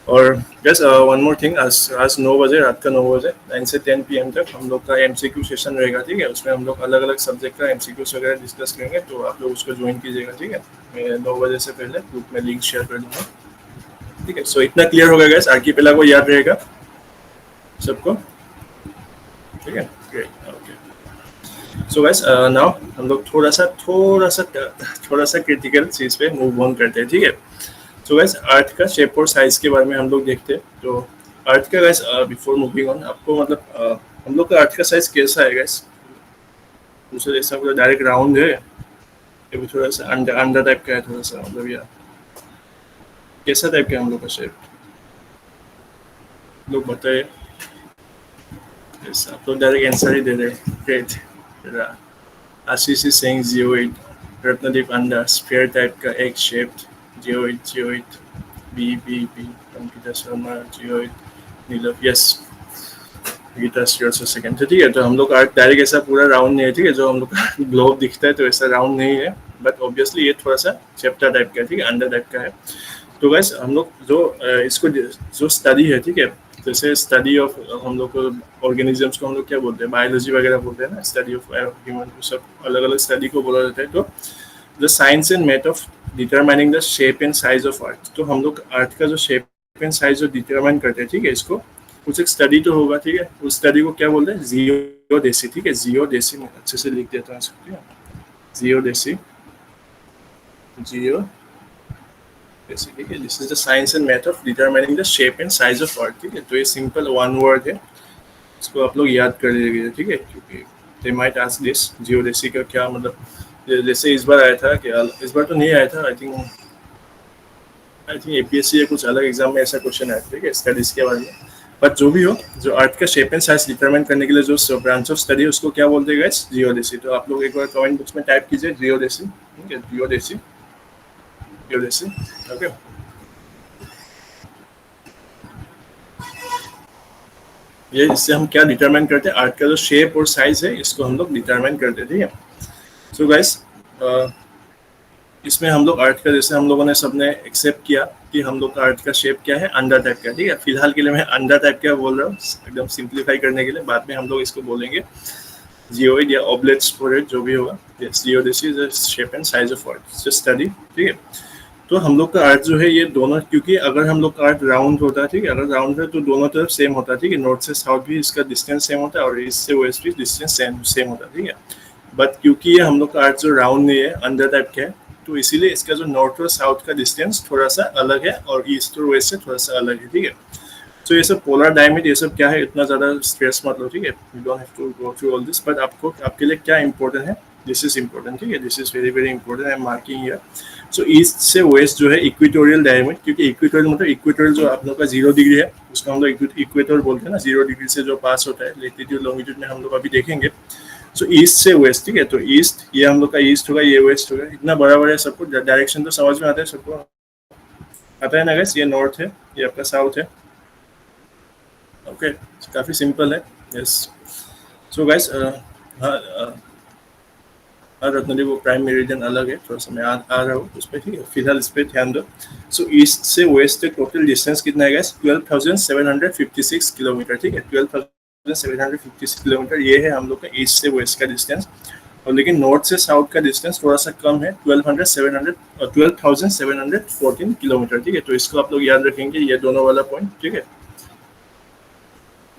और बस वन मोर थिंग, आज 9 बजे, रात का 9 बजे 9 से 10 PM तक हम लोग का MCQ सेशन रहेगा, ठीक है। उसमें हम लोग अलग अलग सब्जेक्ट का MCQs वगैरह डिस्कस करेंगे, तो आप लोग उसको ज्वाइन कीजिएगा, ठीक है। मैं 9 बजे से पहले ग्रुप में लिंक शेयर कर दूंगा, ठीक है। सो इतना क्लियर हो गया गाइस, आर्कीपेलागो याद रहेगा सबको, ठीक है, great, okay. So guys now हम लोग थोड़ा सा क्रिटिकल चीज़ पे मूव ऑन करते हैं, ठीक है। तो गाइस अर्थ का शेप और साइज के बारे में हम लोग देखते हैं। तो अर्थ का गाइस बिफोर मूविंग ऑन, आपको मतलब हम लोग का अर्थ का साइज कैसा है गाइस? दूसरे जैसा पूरा डायरेक्ट राउंड है, ये भी थोड़ा सा अंडा टाइप का है, थोड़ा सा मतलब यार कैसा टाइप का हम लोग का शेप, लोग बताए। yes, आप लोग डायरेक्ट आंसर ही दे रहे हैं, great. Ashish is saying geoid, Ratnadeep अंडा, स्फीयर टाइप का egg shaped, geoid, B, Ankita Sharma, geoid, Neelav, yes Geeta स्टीयर्स सेकंड है, ठीक है। तो हम लोग आर्क डायरेक्ट ऐसा पूरा राउंड नहीं है, ठीक है। जो हम लोग का ग्लोब दिखता है तो ऐसा राउंड नहीं है, बट ऑब्वियसली ये थोड़ा सा चैप्टर टाइप का है, ठीक है, अंडर टाइप का है। तो गाइस हम लोग जो इसको जो स्टडी है, ठीक है, जैसे स्टडी ऑफ हम लोग ऑर्गेनिजम्स को हम लोग क्या बोलते हैं, बायोलॉजी वगैरह बोलते हैं ना, स्टडी ऑफ ह्यूमन, सब अलग अलग स्टडी को बोला जाता है। तो the science and method of determining the shape and size of earth, तो हम लोग अर्थ का जो शेप एंड साइज जो डिटरमाइन करते हैं, ठीक है, इसको कुछ एक स्टडी तो होगा, ठीक है। उस स्टडी को क्या बोलते हैं, जियोडेसी, ठीक है। जियोडेसी में अच्छे से लिख देता हूँ, geodesy, Jio basically this is the science and method of determining the shape and size of earth, ठीक है। तो ये सिंपल वन वर्ड है, इसको आप लोग याद कर लीजिए, ठीक है, क्योंकि they might ask this geodesy का क्या मतलब। जैसे इस बार आया था कि, इस बार तो नहीं आया था, आई थिंक एपीएससी या कुछ अलग एग्जाम में ऐसा क्वेश्चन आया, ठीक है, स्टडीज के बारे में। बट जो भी हो, जो अर्थ का शेप एंड साइज डिटरमाइन करने के लिए जो ब्रांच ऑफ स्टडी है उसको क्या बोलते हैं गाइस, जियोडेसी। तो आप लोग एक बार कमेंट बॉक्स में टाइप कीजिए जियोडेसी, ठीक है, जियोडेसी, जियोडेसी, ओके। ये इससे हम क्या डिटरमाइन करते हैं, अर्थ का जो शेप और साइज है इसको हम लोग डिटरमाइन करते हैं, ठीक है। सो गाइस इसमें हम लोग अर्थ का, जैसे हम लोगों ने सबने एक्सेप्ट किया कि हम लोग का अर्थ का शेप क्या है, अंडा टाइप का, ठीक है। फिलहाल के लिए मैं अंडा टाइप का बोल रहा हूँ एकदम सिंप्लीफाई करने के लिए, बाद में हम लोग इसको बोलेंगे जियोइड या ऑब्लेट स्पोरेट, जो भी होगा। Geodesy is the shape and size of earth study, ठीक है। तो हम लोग का अर्थ जो है ये दोनों, क्योंकि अगर हम लोग का अर्थ राउंड होता है, ठीक है, अगर राउंड है तो दोनों तरफ सेम होता है, ठीक है, नॉर्थ से साउथ भी इसका डिस्टेंस सेम होता है और ईस्ट से वेस्ट भी डिस्टेंस सेम होता है, ठीक है। बट क्योंकि ये हम लोग का अर्थ जो राउंड नहीं है, अंडर टाइप का है, तो इसीलिए इसका जो नॉर्थ और साउथ का डिस्टेंस थोड़ा सा अलग है और ईस्ट और वेस्ट से थोड़ा सा अलग है, ठीक है। तो ये सब पोलर डायमीटर, ये सब क्या है, इतना ज़्यादा स्ट्रेस मत लो, ठीक है, you don't have to go through all this. But आपको, आपके लिए क्या इंपॉर्टेंट है, दिस इज इंपॉर्टेंट, ठीक है, this is very very important, I am marking here. So east से वेस्ट जो है इक्वेटोरियल डायमीटर, क्योंकि इक्वेटोरियल मतलब इक्वेटोरियल जो आप लोग का 0 डिग्री है उसको हम लोग इक्वेटर बोलते हैं ना, 0 डिग्री से जो पास होता है, लेटीट्यूड लॉन्गिट्यूड में हम लोग अभी देखेंगे। सो ईस्ट से वेस्ट, ठीक है, तो ईस्ट ये हम लोग का ईस्ट होगा, ये वेस्ट होगा, इतना बड़ा बड़ा है, सबको डायरेक्शन तो समझ में आता है, सबको आता है ना गाइस, ये नॉर्थ है, ये आपका साउथ है, ओके, काफ़ी सिंपल है, यस। सो गाइस हर रत्नदेव वो प्राइम मेरिडियन अलग है, थोड़ा सा मैं आ रहा हूँ उस पर, ठीक है, फिलहाल इस पर ध्यान दो। सो ईस्ट से वेस्ट तक टोटल डिस्टेंस कितना है गाइस, 12,756 किलोमीटर, ठीक है, 12,756 किलोमीटर ये है हम लोग का ईस्ट से वेस्ट का डिस्टेंस। और लेकिन नॉर्थ से साउथ का डिस्टेंस थोड़ा सा कम है, 12,714 किलोमीटर, ठीक है। तो इसको आप लोग याद रखेंगे, ये दोनों वाला पॉइंट, ठीक है,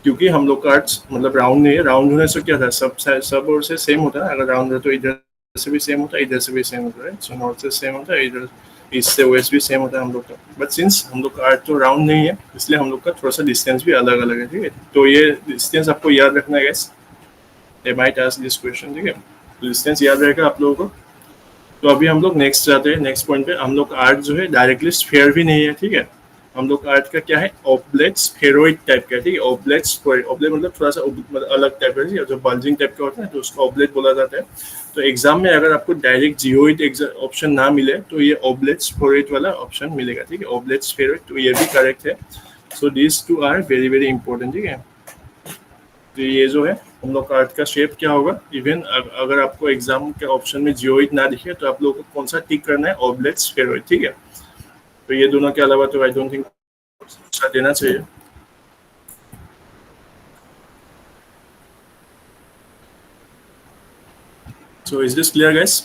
क्योंकि हम लोग का अर्थ मतलब राउंड नहीं है, राउंड होने से क्या था, सब और से सेम होता है, अगर राउंड है तो इधर से भी सेम होता है, इधर से भी सेम होता है, सो नॉर्थ से सेम होता है, इधर ईस्ट से वेस्ट भी सेम होता है हम लोग का। बट सिंस हम लोग का अर्थ तो राउंड नहीं है, इसलिए हम लोग का थोड़ा सा डिस्टेंस भी अलग अलग है, ठीक है। तो ये डिस्टेंस आपको याद रखना है guys, they might ask this question, ठीक है, तो डिस्टेंस याद रहेगा आप लोगों को। तो अभी हम लोग नेक्स्ट जाते हैं, नेक्स्ट पॉइंट पे। हम लोग का अर्थ जो है डायरेक्टली स्फीयर भी नहीं है, ठीक है, हम लोग का अर्थ का क्या है, ऑब्लेट स्फेरॉइड टाइप का, ठीक है, ऑब्लेट स्फेरॉइड, ऑब्लेट मतलब थोड़ा सा मतलब अलग टाइप का, जो बल्जिंग टाइप का होता है तो उसको ऑब्लेट बोला जाता है। तो एग्जाम में अगर आपको डायरेक्ट जियोइड ऑप्शन ना मिले तो ये ऑब्लेट स्फेरॉइड वाला ऑप्शन मिलेगा, ठीक है, ऑब्लेट स्फेरॉइड, तो ये भी करेक्ट है। So this two are very very important, ठीक है। तो ये जो है हम लोग का अर्थ का शेप क्या होगा, इवन अगर आपको एग्जाम के ऑप्शन में जियोइड ना दिखे तो आप लोगों को कौन सा टिक करना है, ऑब्लेट स्फेरॉइड, ठीक है। तो ये दोनों के अलावा तो आई डोंट थिंक अच्छा देना चाहिए। सो इज दिस क्लियर गाइस?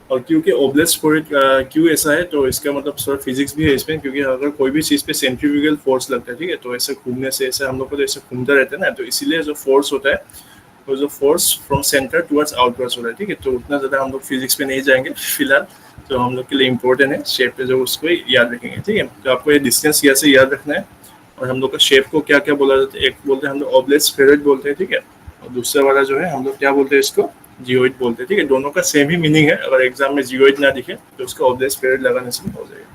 और क्योंकि ऑब्लेट स्फेरॉइड क्यों ऐसा है, तो इसका मतलब थोड़ा फिजिक्स भी है इसमें, क्योंकि अगर कोई भी चीज़ पे सेंट्रीफ्यूगल फोर्स लगता है, ठीक है, तो ऐसे घूमने से, ऐसे हम लोग को तो ऐसे घूमता रहता है ना, तो इसीलिए जो फोर्स होता है वो जो force from centre towards outwards होता है, ठीक है। तो उतना ज़्यादा हम लोग फिजिक्स पे नहीं जाएंगे फिलहाल, तो हम लोग के लिए इंपॉर्टेंट है शेप पे, जो उसको याद रखेंगे, ठीक है। तो आपको ये डिस्टेंस कैसे याद रखना है, और हम लोग का शेप को क्या क्या बोला जाता है, एक बोलते हैं हम लोग ऑब्लेट स्फेरॉइड बोलते हैं, ठीक है, और दूसरा वाला जो है हम लोग क्या बोलते हैं, इसको जियोइड बोलते हैं, ठीक है। दोनों का सेम ही मीनिंग है, अगर एग्जाम में जियोइड ना दिखे तो उसका ऑब्लेट स्फेरॉइड लगाने से हो जाएगा।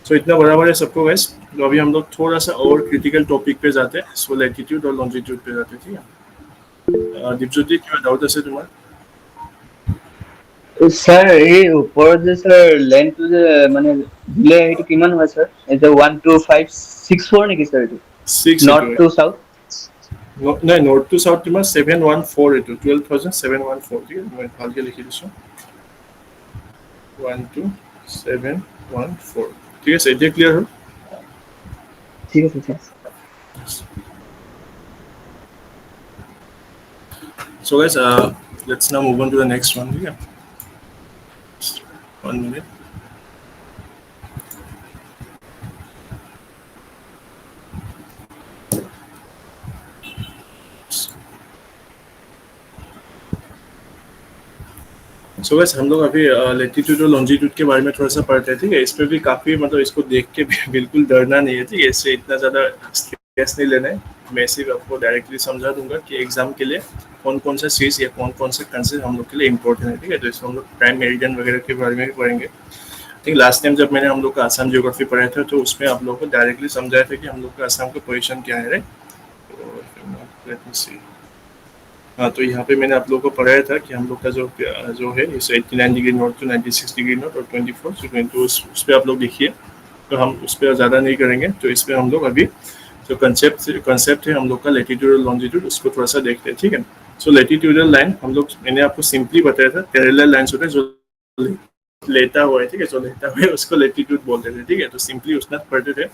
सो इतना बराबर है सबको गाइस। तो अभी हम लोग थोड़ा सा और क्रिटिकल टॉपिक पे जाते हैं, सो लैटिट्यूड और लॉन्जिट्यूड पे जाते हैं, ठीक है। दीपज्योति क्या डाउट है तुम्हारा? স্যার এই ওপৰত যে স্যাৰ লেন্থটো যে মানে দিলে সেইটো কিমান হয় স্যাৰ, এইটো 12564 নেকি স্যাৰ, এইটো 6 নৰ্থ টু সাউথ? নাই নৰ্থ টু সাউথ তোমাৰ 714 এইটো 12,714 ঠিক আছে মই ভালকে লিখি দিছোঁ 12,714 ঠিক আছে এতিয়া ক্লিয়াৰ হ'ল ঠিক আছে ঠিক আছে So guys, let's now move on to the next one. Yeah. 1 minute. सो वैसे हम लोग अभी लेटीट्यूड और लॉन्जिट्यूड के बारे में थोड़ा सा पढ़ते हैं ठीक है इसमें भी काफ़ी मतलब इसको देख के भी बिल्कुल डरना नहीं है ठीक है इससे इतना ज़्यादा स्ट्रेस नहीं लेना है मैं सिर्फ आपको डायरेक्टली समझा दूंगा कि एग्जाम के लिए कौन कौन सा चीज़ या कौन कौन सा कंसेप्ट हम लोग के लिए इंपॉर्टेंट है ठीक है तो इसमें हम लोग प्राइम मेरिडियन वगैरह के बारे में भी पढ़ेंगे ठीक लास्ट टाइम जब मैंने हम लोग का आसाम जियोग्राफी पढ़ा था तो उसमें आप लोगों को डायरेक्टली समझाया था कि हम लोग का आसाम का पोजिशन क्या है राइट हाँ तो यहाँ पे मैंने आप लोगों को पढ़ाया था कि हम लोग का जो है इस 89 degree north to 96 degree north और 24 टू 22 उस पर आप लोग देखिए तो हम उस पर ज़्यादा नहीं करेंगे तो इस पर हम लोग अभी जो कंसेप्ट है हम लोग का लेटीट्यूड और लॉन्जिट्यूड उसको थोड़ा सा देखते हैं ठीक है सो लेटीट्यूडल लाइन हम लोग मैंने आपको सिंपली बताया था पैरेलल लाइन्स होते हैं जो लेटा हुआ है ठीक है जो लेटा हुआ है उसको लेटीट्यूड बोलते थे ठीक है तो सिंपली उसमें पढ़ते थे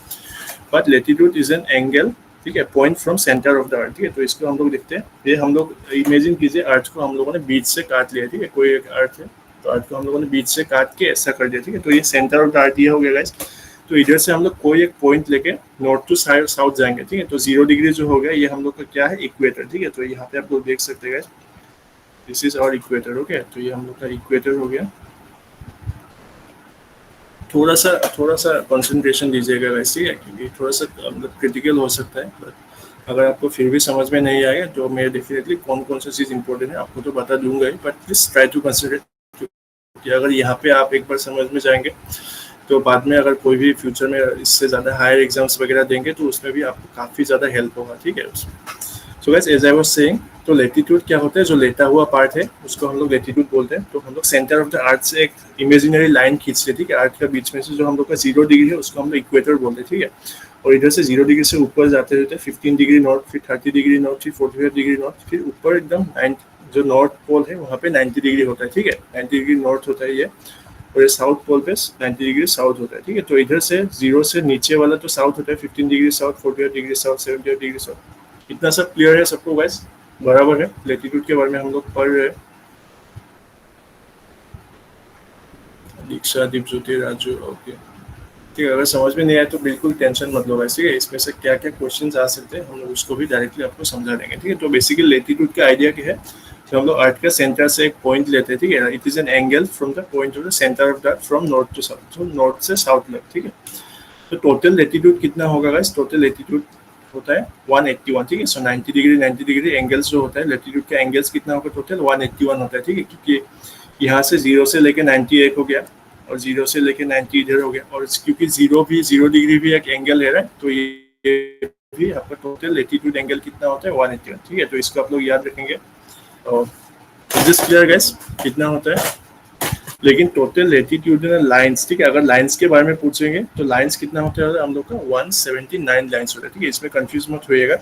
but latitude is an angle ठीक है point from centre of the earth ठीक है तो इसको हम लोग देखते हैं ये हम लोग इमेजिन कीजिए अर्थ को हम लोगों ने बीच से काट लिया ठीक है कोई एक अर्थ है तो अर्थ को हम लोगों ने बीच से काट के ऐसा कर दिया ठीक है तो ये सेंटर ऑफ द अर्थ ये हो गया गाइस तो इधर से हम लोग कोई एक पॉइंट लेके नॉर्थ टू साउथ जाएंगे ठीक है तो 0 डिग्री जो हो गया ये हम लोग का क्या है इक्वेटर ठीक है तो यहाँ पे आप लोग देख सकते हैं this is our equator okay तो ये हम लोग का इक्वेटर हो गया थोड़ा सा कंसंट्रेशन दीजिएगा वैसे है क्योंकि थोड़ा सा मतलब क्रिटिकल हो सकता है बट अगर आपको फिर भी समझ में नहीं आएगा तो मैं डेफिनेटली कौन कौन सा चीज़ इंपॉर्टेंट है आपको तो बता दूंगा ही but please try to consider कि अगर यहाँ पे आप एक बार समझ में जाएंगे तो बाद में अगर कोई भी फ्यूचर में इससे ज़्यादा हायर एग्जाम्स वगैरह देंगे तो उसमें भी आपको काफ़ी ज़्यादा हेल्प होगा ठीक है उसमें so guys as I was saying तो लेटीट्यूड क्या होता है जो लेटा हुआ पार्ट है उसको हम लोग लेटीट्यूड बोलते हैं तो हम लोग सेंटर ऑफ द अर्थ से एक इमेजिनरी लाइन खींचते हैं ठीक है अर्थ के बीच में से जो हम लोग का 0 डिग्री है उसको हम लोग इक्वेटर बोलते हैं ठीक है और इधर से 0 डिग्री से ऊपर जाते रहते हैं 15 डिग्री नॉर्थ फिर 30 डिग्री नॉर्थ फिर 45 डिग्री नॉर्थ फिर ऊपर एकदम जो नॉर्थ पोल है वहाँ पे 90 डिग्री होता है ठीक है 90 डिग्री नॉर्थ होता है ये और ये साउथ पोल पे 90 डिग्री साउथ होता है ठीक है तो इधर से 0 से नीचे वाला तो साउथ होता है 15 degree south 48 degree south 78 degree south इतना सब क्लियर है सबको गाइस बराबर है लेटीट्यूड के बारे में हम लोग पढ़ रहे हैं दीक्षा दीपज्योति राजू ओके ठीक है अगर समझ में नहीं आए तो बिल्कुल टेंशन मत लो वैसे इसमें से क्या क्या क्वेश्चंस आ सकते हैं हम लोग उसको भी डायरेक्टली आपको समझा देंगे ठीक है तो बेसिकली लेटीट्यूड का आइडिया क्या है तो हम लोग अर्थ का सेंटर से एक पॉइंट लेते हैं ठीक है it is an angle from the point of the centre of the from north to south तो नॉर्थ से साउथ तक ठीक है तो टोटल लेटीट्यूड कितना होगा गाइस टोटल लेटीट्यूड होता है 181 ठीक है सो 90 डिग्री एंगल्स जो होता है लेटीट्यूड का एंगल्स कितना होगा टोटल 181 होता है ठीक है क्योंकि यहाँ से 0 से लेके 90 एक हो गया और 0 से लेके 90 इधर हो गया और क्योंकि 0 डिग्री भी एक एंगल है तो ये भी आपका टोटल लेटीट्यूड एंगल कितना होता है 181 ठीक है तो इसको आप लोग याद रखेंगे और जस्ट क्लियर गाइस कितना होता है लेकिन टोटल लेटीट्यूडनल लाइंस ठीक है अगर लाइंस के बारे में पूछेंगे तो लाइंस कितना होता है हम लोग का 179 लाइंस होता है ठीक है इसमें कंफ्यूज मत होइएगा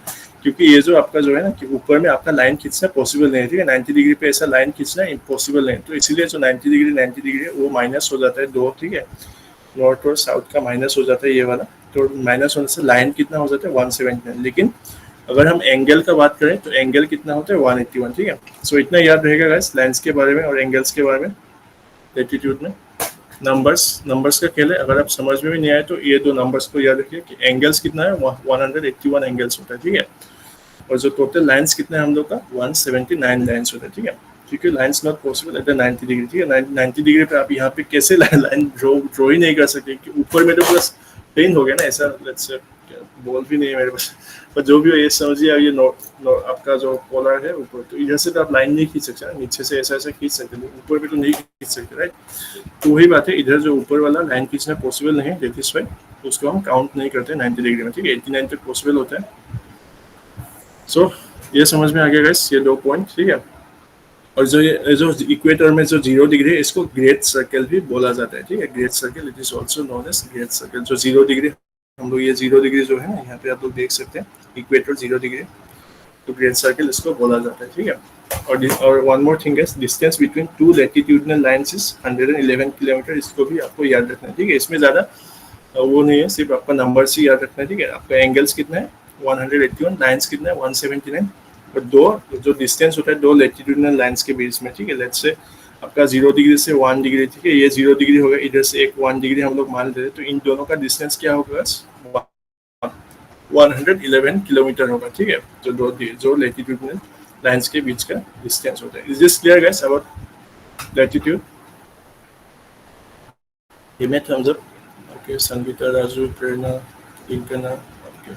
क्योंकि ये जो आपका जो है ना कि ऊपर में आपका लाइन खींचना पॉसिबल नहीं है ठीक है 90 डिग्री पे ऐसा लाइन खींचना इम्पॉसिबल नहीं तो इसीलिए जो 90 डिग्री है वो माइनस हो जाता है 2 ठीक है नॉर्थ और साउथ का माइनस हो जाता है ये वाला तो माइनस होने से लाइन कितना हो जाता है 179 लेकिन अगर हम एंगल का बात करें तो एंगल कितना होता है 181 ठीक है सो इतना याद रहेगा गाइस लाइंस के बारे में और एंगल्स के बारे में लेटीट्यूड में नंबर्स का खेल है अगर आप समझ में भी नहीं आए तो ये दो नंबर्स को याद रखिए कि एंगल्स कितना है 181 एंगल्स होता है ठीक है और जो टोटल लाइंस कितना है हम लोग का 179 लाइंस होता है ठीक है क्योंकि lines not possible at the 90 degree ठीक है 90 डिग्री पे आप यहाँ पे कैसे लाइन ड्रॉ ही नहीं कर सकते कि ऊपर में तो बस प्लेन हो गया ना ऐसा लेट्स बॉल भी नहीं है मेरे पास पर जो भी हो ये समझिए ये आपका जो पोलर है ऊपर तो इधर से तो आप लाइन नहीं खींच सकते नीचे से ऐसा खींच सकते ऊपर भी तो नहीं खींच सकते राइट तो वही बात है इधर जो ऊपर वाला लाइन खींचना पॉसिबल नहीं है दैट इज व्हाई उसको हम काउंट नहीं करते 90 डिग्री में ठीक है 89 तक पॉसिबल होता है सो ये समझ में आ गया गाइस ये 2 पॉइंट ठीक है और जो इक्वेटर में जो 0 डिग्री है इसको ग्रेट सर्कल भी बोला जाता है ठीक है great circle it is also known as great circle जो 0 डिग्री हम लोग ये 0 डिग्री जो है ना यहाँ पे आप लोग देख सकते हैं इक्वेटर 0 डिग्री तो ग्रेट सर्किल इसको बोला जाता है, ठीक है। और one more thing is distance between two latitudinal lines is 111 kilometre, इसको भी आपको याद रखना है, ठीक है। इसमें ज़्यादा वो नहीं है, सिर्फ आपका नंबर से याद रखना है, ठीक है। आपका एंगल्स कितना है 181, लाइन्स कितना है 179, और दो जो डिस्टेंस होता है दो लैटिट्यूडनल लाइन्स के बीच में, ठीक है। लेट्स से आपका 0 डिग्री से 1 डिग्री, ठीक है, ये 0 डिग्री होगा, इधर से एक 1 डिग्री हम लोग मान लेते हैं, तो इन दोनों का डिस्टेंस क्या होगा 111 किलोमीटर होगा, ठीक है। जो लैटिट्यूडनल लाइन्स के बीच का डिस्टेंस होता है। Is this clear guys about latitude? Give me a thumbs up. Okay, Sangeeta, Raju, Prerna, Linkana, okay.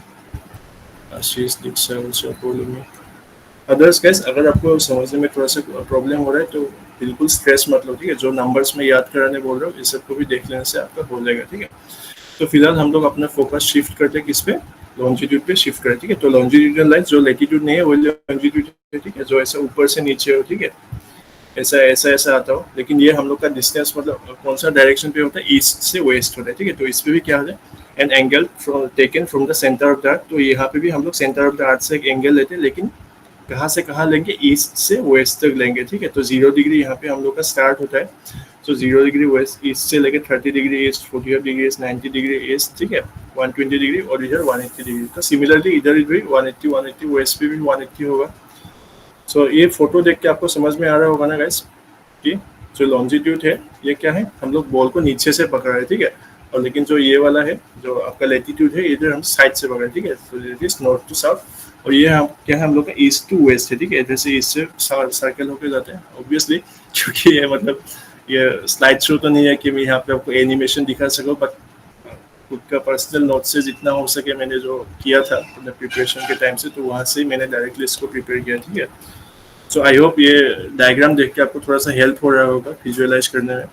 Ashish, Diksha, also follow me. Others guys, अगर आपको समझने में थोड़ा सा प्रॉब्लम हो रहा है तो बिल्कुल स्ट्रेस मत लो, ठीक है। जो नंबर्स में याद कराने बोल रहा हूँ इस सबको भी देख लेने से आपका हो जाएगा, ठीक है। तो फिलहाल हम लोग अपना फोकस शिफ्ट करते हैं किस पे, लॉन्जिट्यूड पे शिफ्ट करें, ठीक है। तो लॉन्जिट्यूडल लाइन जो लैटिट्यूड नहीं है वो लॉन्जिट्यूड है, ठीक है, जो ऐसा ऊपर से नीचे हो, ठीक है, ऐसा ऐसा ऐसा आता हो, लेकिन ये हम लोग का डिस्टेंस मतलब कौन सा डायरेक्शन पे होता है, ईस्ट से वेस्ट होता है, ठीक है। तो इस पे भी क्या होता है, an angle taken from the centre of the earth, तो यहाँ पे भी हम लोग सेंटर ऑफ द अर्थ से एक एंगल लेते हैं, लेकिन कहाँ से कहाँ लेंगे, ईस्ट से वेस्ट तक लेंगे, ठीक है। तो 0 डिग्री यहाँ पे हम लोग का स्टार्ट होता है, तो 0 डिग्री वेस्ट ईस्ट से लेके 30 degree east, 48 degree east, 90 degree east, ठीक है, 120 डिग्री, और इधर 180 डिग्री। तो सिमिलरली इधर भी 180 वेस्ट पे भी 180 होगा। सो ये फोटो देख के आपको समझ में आ रहा होगा ना गाइस कि जो लॉन्जिट्यूड है ये क्या है, हम लोग बॉल को नीचे से पकड़ रहे हैं, ठीक है, और लेकिन जो ये वाला है जो आपका लैटिट्यूड है इधर हम साइड से पकड़ रहे हैं, ठीक है। तो it is north to south, और ये हम क्या है, हम लोग का ईस्ट टू वेस्ट है, ठीक है। इधर से ईस्ट से सर्कल होकर जाते हैं ऑब्वियसली, क्योंकि ये मतलब ये स्लाइड शो तो नहीं है कि मैं यहाँ पे आपको एनिमेशन दिखा सकूँ, बट खुद का पर्सनल नोट से जितना हो सके मैंने जो किया था अपने प्रिपरेशन के टाइम से, तो वहाँ से मैंने डायरेक्टली इसको प्रिपेयर किया, ठीक है। सो आई होप ये डायग्राम देख के आपको थोड़ा सा हेल्प हो रहा होगा विजुअलाइज करने में।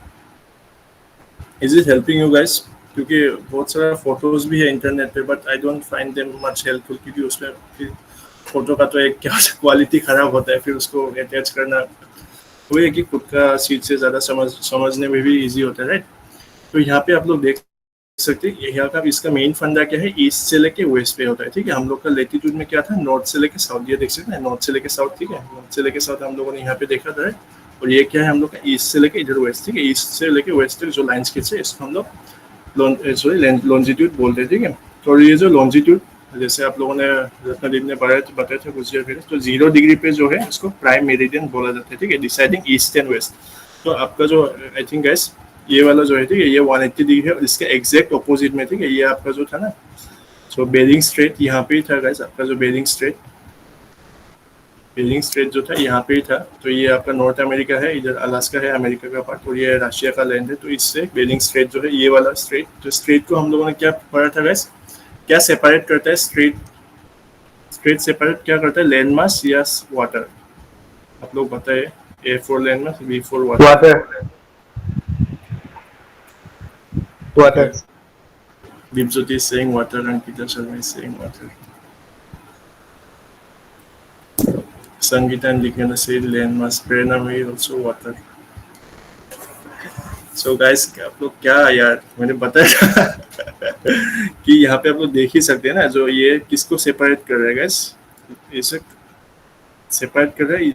Is it helping you guys? क्योंकि बहुत सारा फोटोज भी है इंटरनेट पे, but I don't find them much helpful, क्योंकि उसमें फिर फोटो का तो एक क्या क्वालिटी खराब होता है, फिर उसको अटैच करना वही है कि खुद का सीट से ज़्यादा समझने में भी ईजी होता है, राइट। तो यहाँ पे आप लोग देख सकते हैं, यहाँ का इसका मेन फंडा क्या है, ईस्ट से लेके वेस्ट पे होता है, ठीक है। हम लोग का लैटिट्यूड में क्या था, नॉर्थ से लेके साउथ, ये देख सकते हैं नॉर्थ से लेके साउथ, ठीक है, नॉर्थ से लेके साउथ हम लोगों ने यहाँ पे देखा था, और ये क्या है हम लोग का ईस्ट से लेके इधर वेस्ट, ठीक है। ईस्ट से लेके वेस्ट तक जो लाइन्स खींचे इसको हम लोग लॉन्जिट्यूड बोलते हैं, ठीक है। तो ये जो लॉन्जिट्यूड जैसे आप लोगों ने रत्नदीप ने बताया था कुछ देर पहले, तो 0 डिग्री पे जो है इसको प्राइम मेरिडियन बोला जाता है, ठीक है, डिसाइडिंग ईस्ट एंड वेस्ट। तो आपका जो आई थिंक गाइस ये वाला जो है, ठीक है, ये 180 डिग्री है, और इसके एग्जैक्ट ऑपोजिट में, ठीक है, ये आपका जो था ना, जो बेरिंग स्ट्रेट यहाँ पे ही था गाइस, आपका जो बेरिंग स्ट्रेट जो था यहाँ पे ही था। तो ये आपका नॉर्थ अमेरिका है, इधर अलास्का है अमेरिका का पार्ट, और ये रशिया का लैंड है। तो इससे बेरिंग स्ट्रेट जो है ये वाला स्ट्रेट, तो स्ट्रेट को हम लोगों ने क्या पढ़ा था गाइस, क्या सेपरेट करता है स्ट्रेट सेपरेट क्या करता है, लैंड मास या वाटर? आप लोग बताए, A for land mass, B for water. Water. Dipjyoti is saying water and Peter Sharma is saying water. Sangeeta and Likhana say land mass. Prerna may also water. So guys, आप लोग क्या यार मैंने बताया कि यहाँ पे आप लोग देख ही सकते हैं ना, जो ये किसको सेपरेट कर रहा है गाइस, इसे सेपरेट कर रहा है,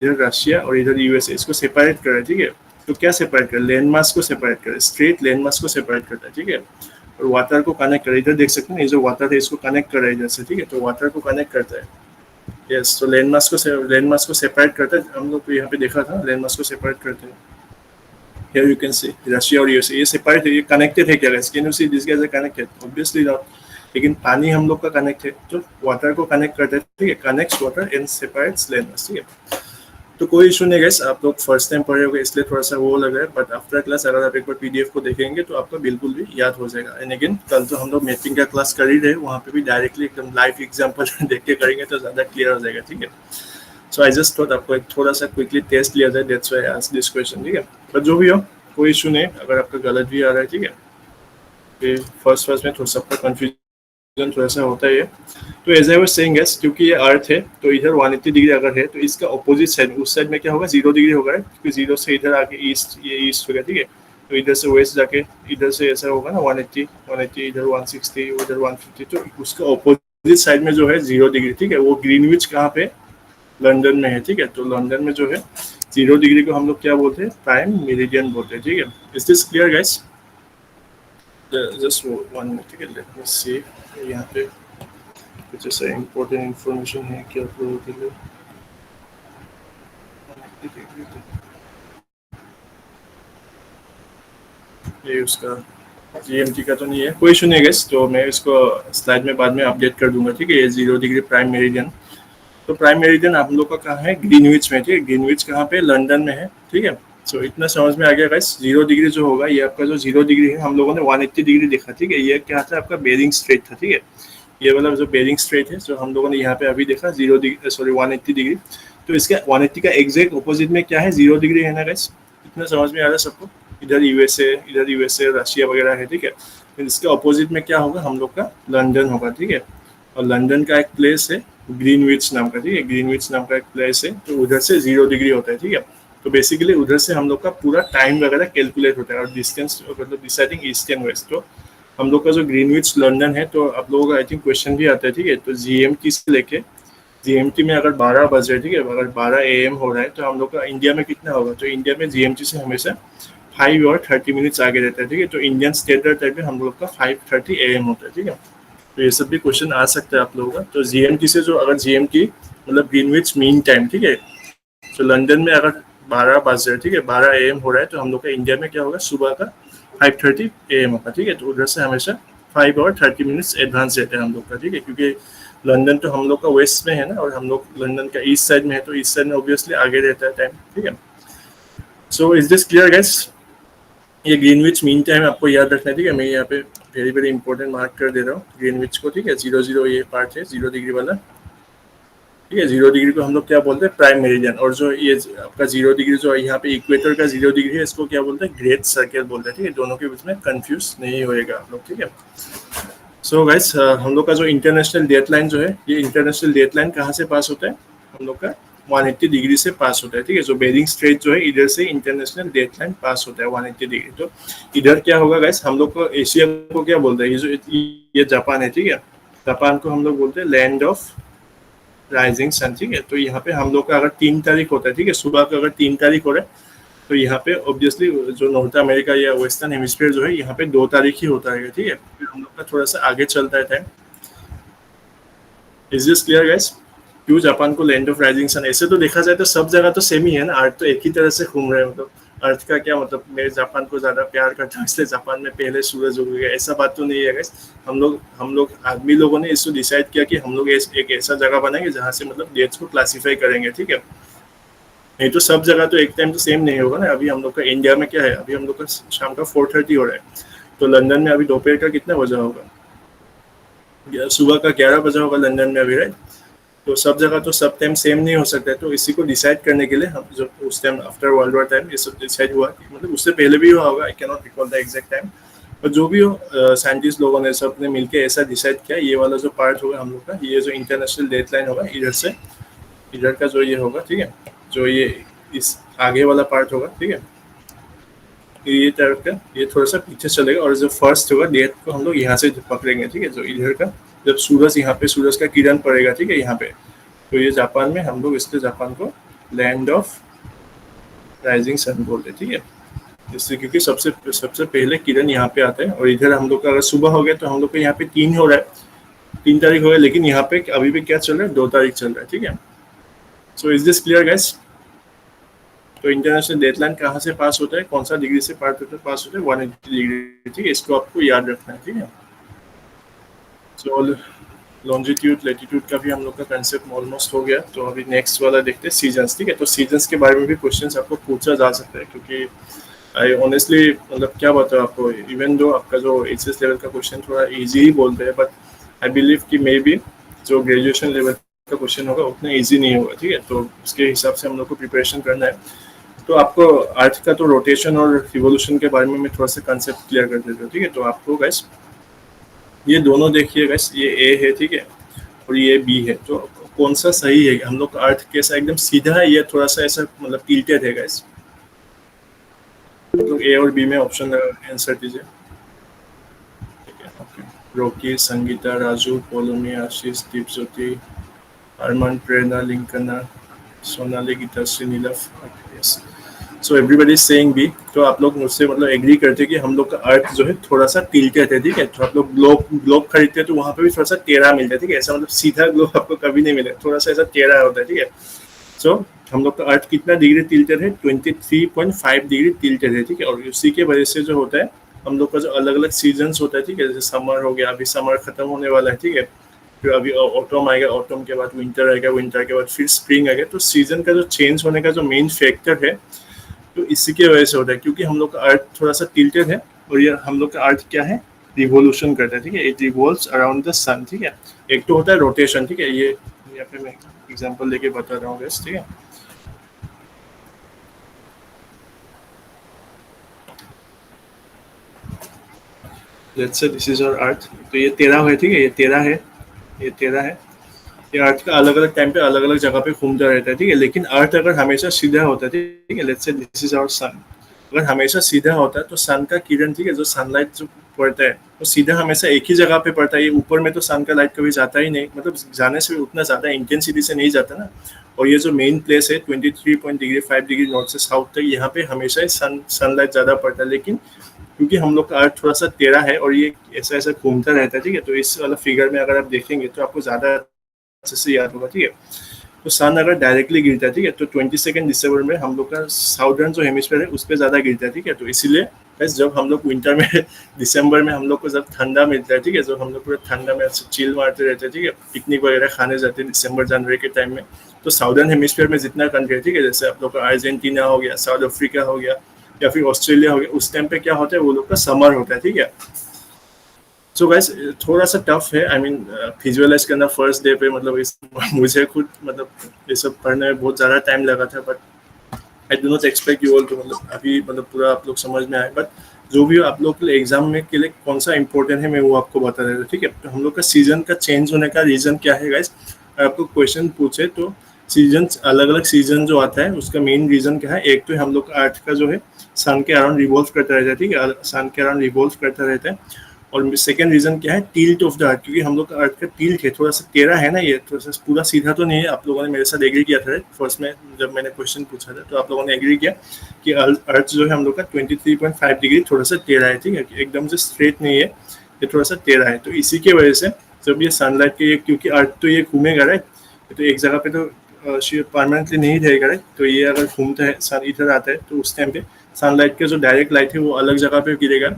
इधर रशिया और इधर यूएसए, इसको सेपरेट कर रहा है, ठीक है। तो क्या सेपरेट कर, लैंड मास को सेपरेट कर, स्ट्रेट लैंड मास को सेपरेट करता है, ठीक है। और वाटर को कनेक्ट कर, इधर देख सकते हैं ये जो वाटर है इसको कनेक्ट कर रहा है इधर से, ठीक है। तो वाटर को कनेक्ट करता है, यस। तो लैंड मास को सेपरेट करता है, हम लोग यहाँ पे देखा था लैंड मास को सेपरेट करते हैं। Here you can see Russia और यूएसए ये सेपरेट है, ये कनेक्टेड है क्या guys? Can you see this guys are connected? Obviously not, लेकिन पानी हम लोग का कनेक्ट है, तो वाटर को कनेक्ट करता है, ठीक है, connects water and separates land mass, ठीक है। तो कोई इशू नहीं गाइस, आप लोग फर्स्ट टाइम पढ़े होंगे इसलिए थोड़ा सा वो लग रहा है, बट आफ्टर क्लास अगर आप एक बार पीडीएफ को देखेंगे तो आपको बिल्कुल भी याद हो जाएगा। एंड अगेन कल तो हम लोग मैपिंग का क्लास कर ही रहे, वहाँ पे भी डायरेक्टली एकदम लाइव एग्जाम्पल देख के करेंगे तो ज़्यादा क्लियर हो जाएगा, ठीक है। सो आई जस्ट थॉट आपको एक थोड़ा सा क्विकली टेस्ट लिया जाए, that's why I asked this question, ठीक है। बट जो भी हो कोई इशू नहीं, अगर आपका गलत भी आ रहा है, ठीक है, फर्स्ट में थोड़ा सबका कंफ्यूजन थोड़ा सा होता है। तो as I was saying guys, क्योंकि ये अर्थ है तो इधर 180 डिग्री अगर है तो इसका ऑपोजिट साइड उस साइड में क्या होगा, 0 डिग्री होगा, क्योंकि 0 से इधर आके ईस्ट, ये ईस्ट हो गया, ठीक है। तो इधर से वेस्ट जाके इधर से ऐसा होगा ना 180 इधर 160 उधर 150, तो उसका ऑपोजिट अपोजिट साइड में जो है 0 डिग्री, ठीक है, वो ग्रीनविच कहाँ पे, लंदन में है, ठीक है। तो लंदन में जो है 0 डिग्री को हम लोग क्या बोलते हैं, प्राइम मेरिडियन बोलते हैं, ठीक है। Is this clear guys? Just 1 minute, ठीक है, लेट मी सी। यहाँ पे कुछ ऐसा इम्पोर्टेंट इंफॉर्मेशन है क्या आप लोगों के लिए? ये उसका जीएमटी का तो नहीं है, कोई इशू नहीं है, तो मैं इसको स्लाइड में बाद में अपडेट कर दूंगा, ठीक है। ये 0 डिग्री प्राइम मेरिडियन, तो प्राइम मेरिडियन आप लोग का कहाँ है, ग्रीनविच में, ठीक है। ग्रीनविच कहाँ पे, लंदन में है, ठीक है। सो इतना समझ में आ गया गाइस। 0 डिग्री जो होगा, ये आपका जो 0 डिग्री है, हम लोगों ने 180 डिग्री देखा, ठीक है। ये क्या था, आपका बेरिंग स्ट्रेट था, ठीक है। ये वाला जो बेरिंग स्ट्रेट है, जो हम लोगों ने यहाँ पे अभी देखा 0 डिग्री, सॉरी 180 डिग्री, तो इसके 180 का एग्जैक्ट ऑपोजिट में क्या है, 0 डिग्री है ना गाइस। इतना समझ में आ रहा है सबको? इधर यूएसए रशिया वगैरह है, ठीक है। फिर इसके अपोजिट में क्या होगा, हम लोग का लंदन होगा, ठीक है। और लंदन का एक प्लेस है ग्रीनविच नाम का, ठीक है। ग्रीनविच नाम का एक प्लेस है, तो उधर से 0 डिग्री होता है, ठीक है। तो बेसिकली उधर से हम लोग का पूरा टाइम वगैरह कैलकुलेट होता है, और डिस्टेंस मतलब डिसाइडिंग ईस्ट एंड वेस्ट। तो हम लोग का जो ग्रीनविच लंदन है, तो आप लोगों का आई थिंक क्वेश्चन भी आता है, ठीक है। तो जीएमटी से लेके, जीएमटी में अगर 12 बज रहे, ठीक है, अगर 12 AM हो रहा है, तो हम लोग का इंडिया में कितना होगा, तो इंडिया में जीएमटी से हमेशा 5 और 30 मिनट्स आगे रहता है, ठीक है। तो इंडियन स्टैंडर्ड टाइम में हम लोग का 5:30 AM होता है, ठीक है। तो ये सब भी क्वेश्चन आ सकता है आप लोगों का। तो जीएमटी से जो, अगर जीएमटी मतलब ग्रीनविच मीन टाइम, ठीक है, तो लंदन में अगर 12 बज रहे, ठीक है, 12 AM हो रहा है, तो हम लोग का इंडिया में क्या होगा, सुबह का 5:30 AM होगा, ठीक है। तो उधर से हमेशा 5 और 30 मिनट्स एडवांस रहता है हम लोग का, ठीक है। क्योंकि लंदन तो हम लोग का वेस्ट में है ना, और हम लोग लंदन का ईस्ट साइड में है, तो ईस्ट साइड में ऑब्वियसली आगे रहता है टाइम, ठीक है। So is this clear guys? ये ग्रीनविच मीन टाइम आपको याद रखना है, ठीक है। मैं यहाँ पे वेरी वेरी इंपॉर्टेंट मार्क कर दे रहा हूँ ग्रीनविच को, ठीक है। 0 ये पार्ट है 0 डिग्री वाला, ठीक है। 0 डिग्री को हम लोग क्या बोलते हैं, प्राइम मेरिडियन। और जो ये आपका 0 डिग्री जो यहाँ पे इक्वेटर का 0 डिग्री है, इसको क्या बोलते हैं, ग्रेट सर्कल बोलते हैं, ठीक है। दोनों के बीच में कंफ्यूज नहीं होएगा आप लोग, ठीक है। सो गाइस, हम लोग का जो इंटरनेशनल डेडलाइन जो है, ये इंटरनेशनल डेडलाइन कहाँ से पास होता है, हम लोग का 180 डिग्री से पास होता है, ठीक है। जो बेरिंग स्ट्रेट जो है, इधर से इंटरनेशनल डेडलाइन पास होता है 180 डिग्री। तो इधर क्या होगा गाइस, हम लोग को एशिया को क्या बोलते हैं, ये जापान है, ठीक है। जापान को हम लोग बोलते हैं लैंड ऑफ राइजिंग सन, ठीक है। तो यहाँ पे हम लोग का अगर 3 तारीख होता है, ठीक है, सुबह का अगर 3 तारीख हो रहा है, तो यहाँ पे ऑब्वियसली जो नॉर्थ अमेरिका या वेस्टर्न हेमिस्फीयर जो है, यहाँ पे 2 तारीख ही होता है, ठीक है। फिर हम लोग का थोड़ा सा आगे चलता है time. Is this clear guys? क्यों जापान को लैंड ऑफ राइजिंग सन? ऐसे तो देखा जाए तो सब जगह तो सेम ही है ना, अर्थ तो एक ही तरह से घूम रहे हैं, मतलब अर्थ का क्या मतलब, मैं जापान को ज्यादा प्यार करता हूँ इसलिए जापान में पहले सूरज उगेगा, ऐसा बात तो नहीं है गाइस। हम लोग आदमी लोगों ने इसको डिसाइड किया कि हम लोग एक ऐसा जगह बनाएंगे जहाँ से मतलब डेट्स को क्लासीफाई करेंगे, ठीक है। नहीं तो सब जगह तो एक टाइम तो सेम नहीं होगा ना। अभी हम लोग का इंडिया में क्या है, अभी हम लोग का शाम का 4:30 हो रहा है, तो लंदन में अभी दोपहर का कितना बजा होगा, सुबह का 11 बजा होगा लंदन में अभी, राइट। तो सब जगह तो सब टाइम सेम नहीं हो सकता है। तो इसी को डिसाइड करने के लिए हम जो उस time after world war time ये सब डिसाइड हुआ, मतलब उससे पहले भी हुआ होगा, I can not recall the exact time, और जो भी हो साइंटिस्ट लोगों ने सब ने मिलकर ऐसा डिसाइड किया, ये वाला जो पार्ट होगा हम लोग का, ये जो इंटरनेशनल डेडलाइन होगा, इधर से इधर का जो ये होगा, ठीक है, जो ये इस आगे वाला पार्ट होगा, ठीक है, ये तरफ का ये थोड़ा सा पीछे चलेगा, और जो फर्स्ट होगा डेट को हम लोग यहाँ से पकड़ेंगे, ठीक है। जो इधर का जब सूरज यहाँ पे सूरज का किरण पड़ेगा, ठीक है, यहाँ पे, तो ये जापान में हम लोग इसलिए जापान को लैंड ऑफ राइजिंग सन बोलते हैं, ठीक है। इससे क्योंकि सबसे पहले किरण यहाँ पे आता है, और इधर हम लोग का अगर सुबह हो गया तो हम लोग का यहाँ पे 3 हो रहा है, 3 तारीख हो गया, लेकिन यहाँ पे अभी भी क्या चल रहा है, 2 तारीख चल रहा है, ठीक है। So is this clear guys? तो इंटरनेशनल डेडलाइन कहाँ से पास होता है, कौन सा डिग्री से पास होता है, 180 डिग्री, ठीक है। इसको आपको याद रखना है, ठीक है। सो लॉन्जिट्यूड लैटिट्यूड का भी हम लोग का कंसेप्ट ऑलमोस्ट हो गया। तो अभी नेक्स्ट वाला देखते हैं सीजन्स, ठीक है। तो सीजन्स के बारे में भी क्वेश्चंस आपको पूछा जा सकता है, क्योंकि आई ऑनेस्टली मतलब क्या बताऊँ आपको, इवन दो आपका जो एचएस लेवल का क्वेश्चन थोड़ा इजी ही बोलते हैं, बट आई बिलीव कि मे बी जो ग्रेजुएशन लेवल का क्वेश्चन होगा उतना ईजी नहीं होगा, ठीक है। तो उसके हिसाब से हम लोग को प्रिपरेशन करना है। तो आपको अर्थ का तो रोटेशन और रिवोल्यूशन के बारे में मैं थोड़ा सा कंसेप्ट क्लियर कर देता हूँ, ठीक है। तो आपको गाइस ये दोनों देखिए गाइस, ये ए है, ठीक है, और ये बी है, तो कौन सा सही है, हम लोग का अर्थ कैसा एकदम सीधा है या थोड़ा सा ऐसा मतलब टिल्टेड है गाइस? तो ए और बी में ऑप्शन आंसर दीजिए, ठीक है, okay. Rocky, Sangeeta, Raju, Polomi, Ashish, Deepjyoti, Arman, Prerna, Linkna, Sonali, Geeta, Shrinilav, yes. So everybody is saying B. तो आप लोग मुझसे मतलब एग्री करते हैं कि हम लोग का अर्थ जो है थोड़ा सा टिल्टेड है, ठीक है। तो आप लोग ग्लोब ग्लोब खरीदते हैं तो वहाँ पे भी थोड़ा सा टेढ़ा मिलता है, ठीक है। ऐसा मतलब सीधा ग्लोब आपको कभी नहीं मिलेगा, थोड़ा सा ऐसा टेढ़ा होता है, ठीक है। सो हम लोग का अर्थ कितना डिग्री टिल्टेड है, 23.5 डिग्री टिल्टेड है, ठीक है। और उसी के वजह से जो होता है हम लोग का जो अलग अलग सीजन्स होता है, ठीक है। जैसे समर हो गया, अभी समर खत्म होने वाला है, ठीक है। फिर अभी ऑटम आएगा, ऑटम के बाद विंटर आएगा, विंटर के बाद फिर स्प्रिंग आएगा। तो सीजन का जो चेंज होने का जो मेन फैक्टर है, तो इसी की वजह से होता है, क्योंकि हम लोग का अर्थ थोड़ा सा टिल्टेड है। और ये हम लोग का अर्थ क्या है, रिवोल्यूशन करता है, ठीक है। इट रिवॉल्व्स अराउंड द सन, ठीक है। एक तो होता है रोटेशन, ठीक है। ये यहाँ पे मैं एग्जांपल लेके बता रहा हूँ, ठीक है। Let's say this is our earth. तो ये 13 है, ठीक है। ये 13 है, ये 13 है। ये अर्थ का अलग अलग टाइम पे अलग अलग जगह पे घूमता रहता है, ठीक है। लेकिन अर्थ अगर हमेशा सीधा होता है, ठीक है। Let's say this is our सन। अगर हमेशा सीधा होता है तो सन का किरण, ठीक है, जो सनलाइट जो पड़ता है वो सीधा हमेशा एक ही जगह पे पड़ता है। ये ऊपर में तो सन का लाइट कभी जाता ही नहीं, मतलब जाने से भी उतना ज्यादा इंटेंसिटी से नहीं जाता ना। और ये जो मेन प्लेस है 23.5 डिग्री नॉर्थ से साउथ तक, यहाँ पे हमेशा ही सनलाइट ज्यादा पड़ता है। लेकिन क्योंकि हम लोग का अर्थ थोड़ा सा टेढ़ा है और ये ऐसा ऐसा घूमता रहता है, ठीक है। तो इस वाला फिगर में अगर आप देखेंगे तो आपको ज्यादा अच्छे से याद होगा, ठीक है। तो सन अगर डायरेक्टली गिरता है, ठीक है, तो 22 दिसंबर में हम लोग का साउदर्न जो हेमिस्फीयर है उस पर ज्यादा गिरता है, ठीक है। तो इसीलिए बस जब हम लोग विंटर में दिसंबर में हम लोग को जब ठंडा मिलता है, ठीक है, जब हम लोग पूरा ठंडा में चिल मारते रहते हैं, ठीक है, पिकनिक वगैरह खाने जाते हैं दिसंबर जनवरी के टाइम में, तो साउदर्न हेमिस्फीयर में जितना कंट्री है, ठीक है, जैसे आप लोग का अर्जेंटीना हो गया, साउथ अफ्रीका हो गया, या फिर ऑस्ट्रेलिया हो गया, उस टाइम पे क्या होता है, वो लोग का समर होता है, ठीक है। सो गाइस थोड़ा सा टफ है, आई मीन विजुअलाइज करना फर्स्ट डे पे, मतलब इस मुझे खुद मतलब ये सब पढ़ने में बहुत ज़्यादा टाइम लगा था। But I do not expect you all to मतलब अभी मतलब पूरा आप लोग समझ में आए। बट जो भी आप लोग के लिए एग्जाम में के लिए कौन सा इंपॉर्टेंट है मैं वो आपको बता देता हूँ, ठीक है। तो हम लोग का सीजन का चेंज होने का रीज़न क्या है गाइस, आपको क्वेश्चन पूछे तो सीजन अलग अलग सीजन जो आता है उसका मेन रीज़न क्या है। एक तो हम लोग का अर्थ का जो है सन के अराउंड रिवॉल्व करता रहता है, ठीक है, सन के अराउंड रिवॉल्व करता रहता है। और सेकंड रीजन क्या है, टिल्ट ऑफ द अर्थ, क्योंकि हम लोग का अर्थ का टिल्ट है, थोड़ा सा टेढ़ा है ना, ये थोड़ा सा पूरा सीधा तो नहीं है। आप लोगों ने मेरे साथ एग्री किया था फर्स्ट में जब मैंने क्वेश्चन पूछा था, तो आप लोगों ने एग्री किया कि अर्थ जो है हम लोग का 23.5 डिग्री थोड़ा सा टेढ़ा है, ठीक है, एकदम से स्ट्रेट नहीं है, ये थोड़ा सा टेढ़ा है। तो इसी की वजह से जब ये सनलाइट के, क्योंकि अर्थ तो ये घूमेगा राइट, तो एक जगह पे तो परमानेंटली नहीं रहेगा राइट। तो ये अगर घूमता है, सन इधर आता है, तो उस टाइम पे सनलाइट का जो डायरेक्ट लाइट है वो अलग जगह पे गिरेगा,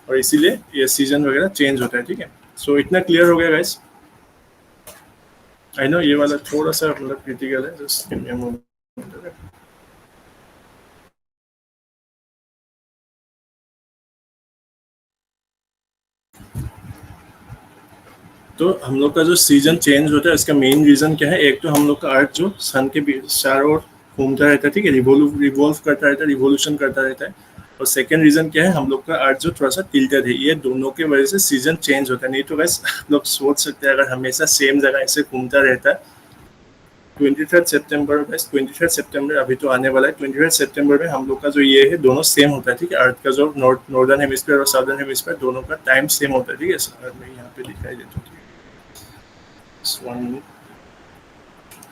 और इसीलिए ये सीजन वगैरह चेंज होता है, ठीक है। सो इतना क्लियर हो गया गाइस। आई नो ये वाला थोड़ा सा मतलब क्रिटिकल है, just give me a moment. तो हम लोग का जो सीजन चेंज होता है इसका मेन रीजन क्या है, एक तो हम लोग का अर्थ जो सन के चारों ओर घूमता रहता है, ठीक है, रिवॉल्व करता रहता है, रिवोल्यूशन करता रहता है। और सेकंड रीजन क्या है, हम लोग का अर्थ जो थोड़ा सा टिल्टेड है, ये दोनों के वजह से सीजन चेंज होता है। नहीं तो बस आप लोग सोच सकते हैं अगर हमेशा सेम जगह ऐसे घूमता रहता है। 23 सितंबर, बस 23 सितंबर अभी तो आने वाला है, 23 सितंबर में हम लोग का जो ये है दोनों सेम होता है, ठीक है। अर्थ का जो नॉर्दर्न हेमिस्फीयर और साउदर्न हेमिस्फीयर दोनों का टाइम सेम होता है, ठीक है। मैं यहाँ पे दिखाई देता हूँ,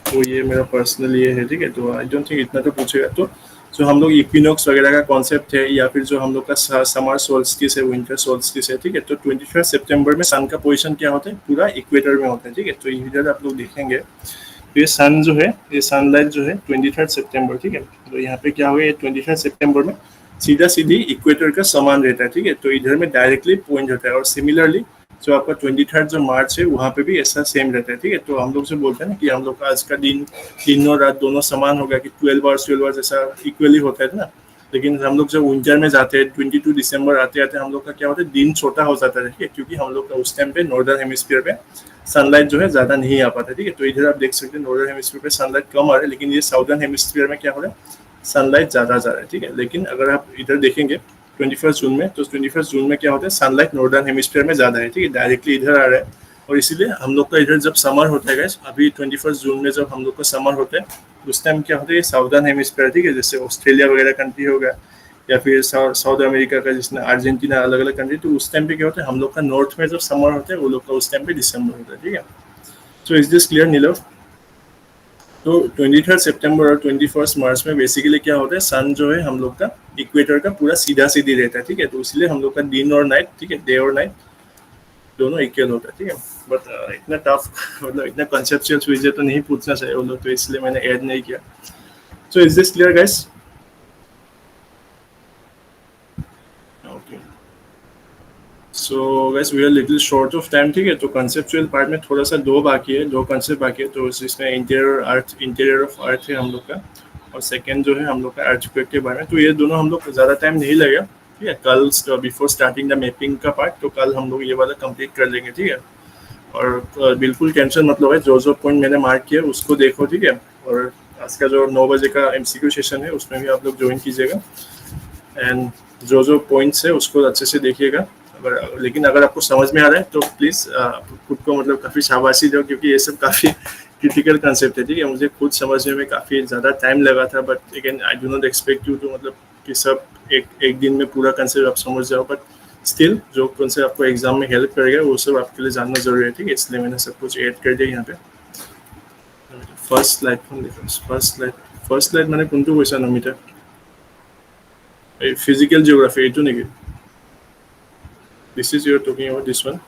तो ये मेरा पर्सनल ये है, ठीक है। तो आई डोंट थिंक इतना तो पूछेगा। तो जो हम लोग इक्विनॉक्स वगैरह का कॉन्सेप्ट है, या फिर जो हम लोग का समर सोल्स्टिस है, विंटर सोल्स्टिस है, ठीक है। तो 21 सितंबर में सन का पोजीशन क्या होता है, पूरा इक्वेटर में होता है, ठीक है। तो इधर आप लोग देखेंगे तो ये सन जो है, ये सनलाइट जो है 23 सितंबर, ठीक है। तो यहाँ पे क्या होगा, ये 23 सितंबर में सीधा सीधी इक्वेटर का समान रहता है, ठीक है। तो इधर में डायरेक्टली पॉइंट होता है। और सिमिलरली जो आपका 23 जो मार्च है वहाँ पे भी ऐसा सेम रहता है, ठीक है। तो हम लोग से बोलते हैं ना कि हम लोग का आज का दिन और रात दोनों समान हो गया, कि 12 आवर्स ऐसा इक्वली होता है ना। लेकिन हम लोग जब विंटर में जाते हैं 22 दिसंबर आते आते हम लोग का क्या होता है, दिन छोटा हो जाता है, ठीक है, क्योंकि हम लोग का उस टाइम पे नॉर्दर्न हेमिस्फीयर पे सनलाइट जो है ज्यादा नहीं आ पाता, ठीक है। तो इधर आप देख सकते हैं नॉर्दर्न हेमिस्फीयर पे सनलाइट कम आ रहा है, लेकिन ये साउदर्न हेमिस्फीयर में क्या हो रहा है, सनलाइट ज्यादा जा रहा है, ठीक है। लेकिन अगर आप इधर देखेंगे 21 जून में, तो 21 जून में क्या होता है, सनलाइट नॉर्दर्न हेमिस्फीयर में ज्यादा है, ठीक है, डायरेक्टली इधर आ रहा है। और इसीलिए हम लोग का इधर जब समर होता है गाइस, अभी 21 जून में जब हम लोग का समर होता है उस टाइम क्या होता है, साउदर्न हेमिस्फीयर, ठीक है, जैसे ऑस्ट्रेलिया वगैरह कंट्री हो गया, या फिर साउथ अमेरिका का जिसने अर्जेंटीना, अलग अलग कंट्री, तो उस टाइम पे क्या होता है, हम लोग का नॉर्थ में जब समर होता है वो लोग का उस टाइम पे दिसंबर होता है, ठीक है। So is this clear Neelav? तो 23 सितंबर और 21 मार्च में बेसिकली क्या होता है, सन जो है हम लोग का इक्वेटर का पूरा सीधा सीधी रहता है, ठीक है। तो इसलिए हम लोग का दिन और नाइट, ठीक है, डे और नाइट दोनों इक्वल होता है, ठीक है। बट इतना टफ मतलब इतना कंसेप्चुअल चीजें तो नहीं पूछना चाहिए वो लोग, तो इसलिए मैंने ऐड नहीं किया। So is this clear guys? Okay, so guys we are little short of time, ठीक है। तो कंसेप्चुअल पार्ट में थोड़ा सा दो बाकी है, दो कंसेप्ट बाकी है। तो इसमें इंटीरियर ऑफ अर्थ है हम लोग का, और सेकेंड जो है हम लोग का अर्थक्वेक के बारे में। तो ये दोनों हम लोग को ज़्यादा टाइम नहीं लगेगा, ठीक है। कल बिफोर स्टार्टिंग द मैपिंग का पार्ट, तो कल हम लोग ये वाला कंप्लीट कर लेंगे, ठीक है। और बिल्कुल टेंशन मत लो है, जो पॉइंट मैंने मार्क किया उसको देखो, ठीक है। और आज का जो 9 बजे का MCQ सेशन है उसमें भी आप लोग ज्वाइन कीजिएगा, एंड जो पॉइंट्स है उसको अच्छे से देखिएगा। अगर लेकिन अगर आपको समझ में आ रहा है तो प्लीज़ खुद को मतलब काफ़ी शाबाशी दो, क्योंकि ये सब काफ़ी क्रिटिकल कंसेप्ट है, ठीक है। मुझे खुद समझने में काफ़ी ज़्यादा टाइम लगा था, but again I do not expect you to मतलब कि सब एक दिन में पूरा कंसेप्ट आप समझ जाओ, बट स्टिल जो कंसेप्ट आपको एग्जाम में हेल्प करेगा वो सब आपके लिए जानना जरूरी है, ठीक है। इसलिए मैंने सब कुछ ऐड कर दिया यहाँ पे। फर्स्ट स्लाइड मैंने কোনটো কৈছা নমিতা? फिजिकल जियोग्राफी এইটো নেকি? This is you're talking about this one.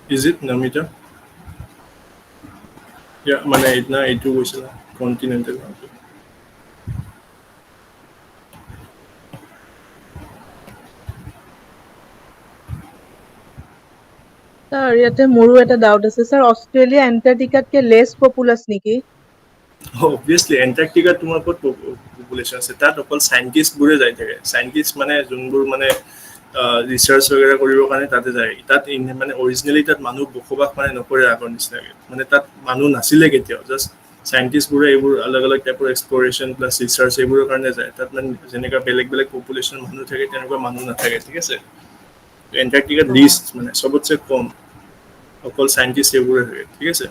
Is it Namita? Yeah, মানে ইতনা এইটো কৈছিলা কন্টিনেন্টাল। স্যার ইয়াতে মোৰো এটা ডাউট আছে স্যার, অস্ট্রেলিয়া এন্টাৰ্কটিকাতকে লেছ পপুলাছ নেকি? অবভিয়াছলি এণ্টাৰ্কটিকাত তোমাৰ ক'ত পপুলেশ্যন আছে, তাত অকল চাইণ্টিষ্টবোৰে যাই থাকে। চাইণ্টিষ্ট মানে যোনবোৰ মানে ৰিচাৰ্চ वगैरह কৰিবৰ কাৰণে তাতে যায়। তাত মানে অৰিজিনেলি তাত মানুহ বসবাস মানে নকৰে আগৰ নিচিনাকৈ, মানে তাত মানুহ নাছিলে কেতিয়াও। জাষ্ট চাইণ্টিষ্টবোৰে এইবোৰ अलग अलग টাইপৰ এক্সপ্ল'ৰেশ্যন প্লাছ ৰিচাৰ্চ এইবোৰৰ কাৰণে যায়। তাত মানে যেনেকুৱা বেলেগ বেলেগ পপুলেশ্যন মানুহ থাকে তেনেকুৱা মানুহ নাথাকে, ঠিক আছে। এণ্টাৰ্কটিকাত লিষ্ট মানে চবতছে কম, অকল সাইন্টিस्ट এইবোৰে থাকে, ঠিক আছে।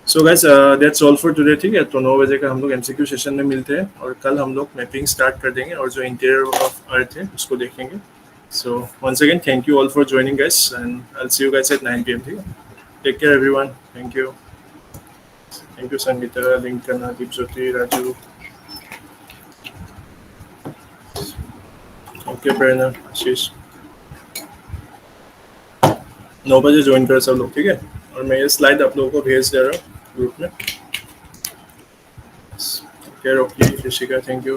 So guys that's all for today, ठीक है। तो 9 बजे का हम लोग MCQ सेशन में मिलते हैं, और कल हम लोग मैपिंग स्टार्ट कर देंगे और जो इंटीरियर ऑफ अर्थ है उसको देखेंगे। So once again thank you all for joining guys, and I will see you guys at 9 PM, ठीक है। Take care everyone, thank you Sangeeta, Linkan, Deepjyoti, Raju, okay Prerna, Ashish. 9 बजे ज्वाइन करें सब लोग, ठीक है। और मैं ये स्लाइड आप लोगों को भेज दे रहा हूँ ग्रुप में। Care of Rishika, thank you.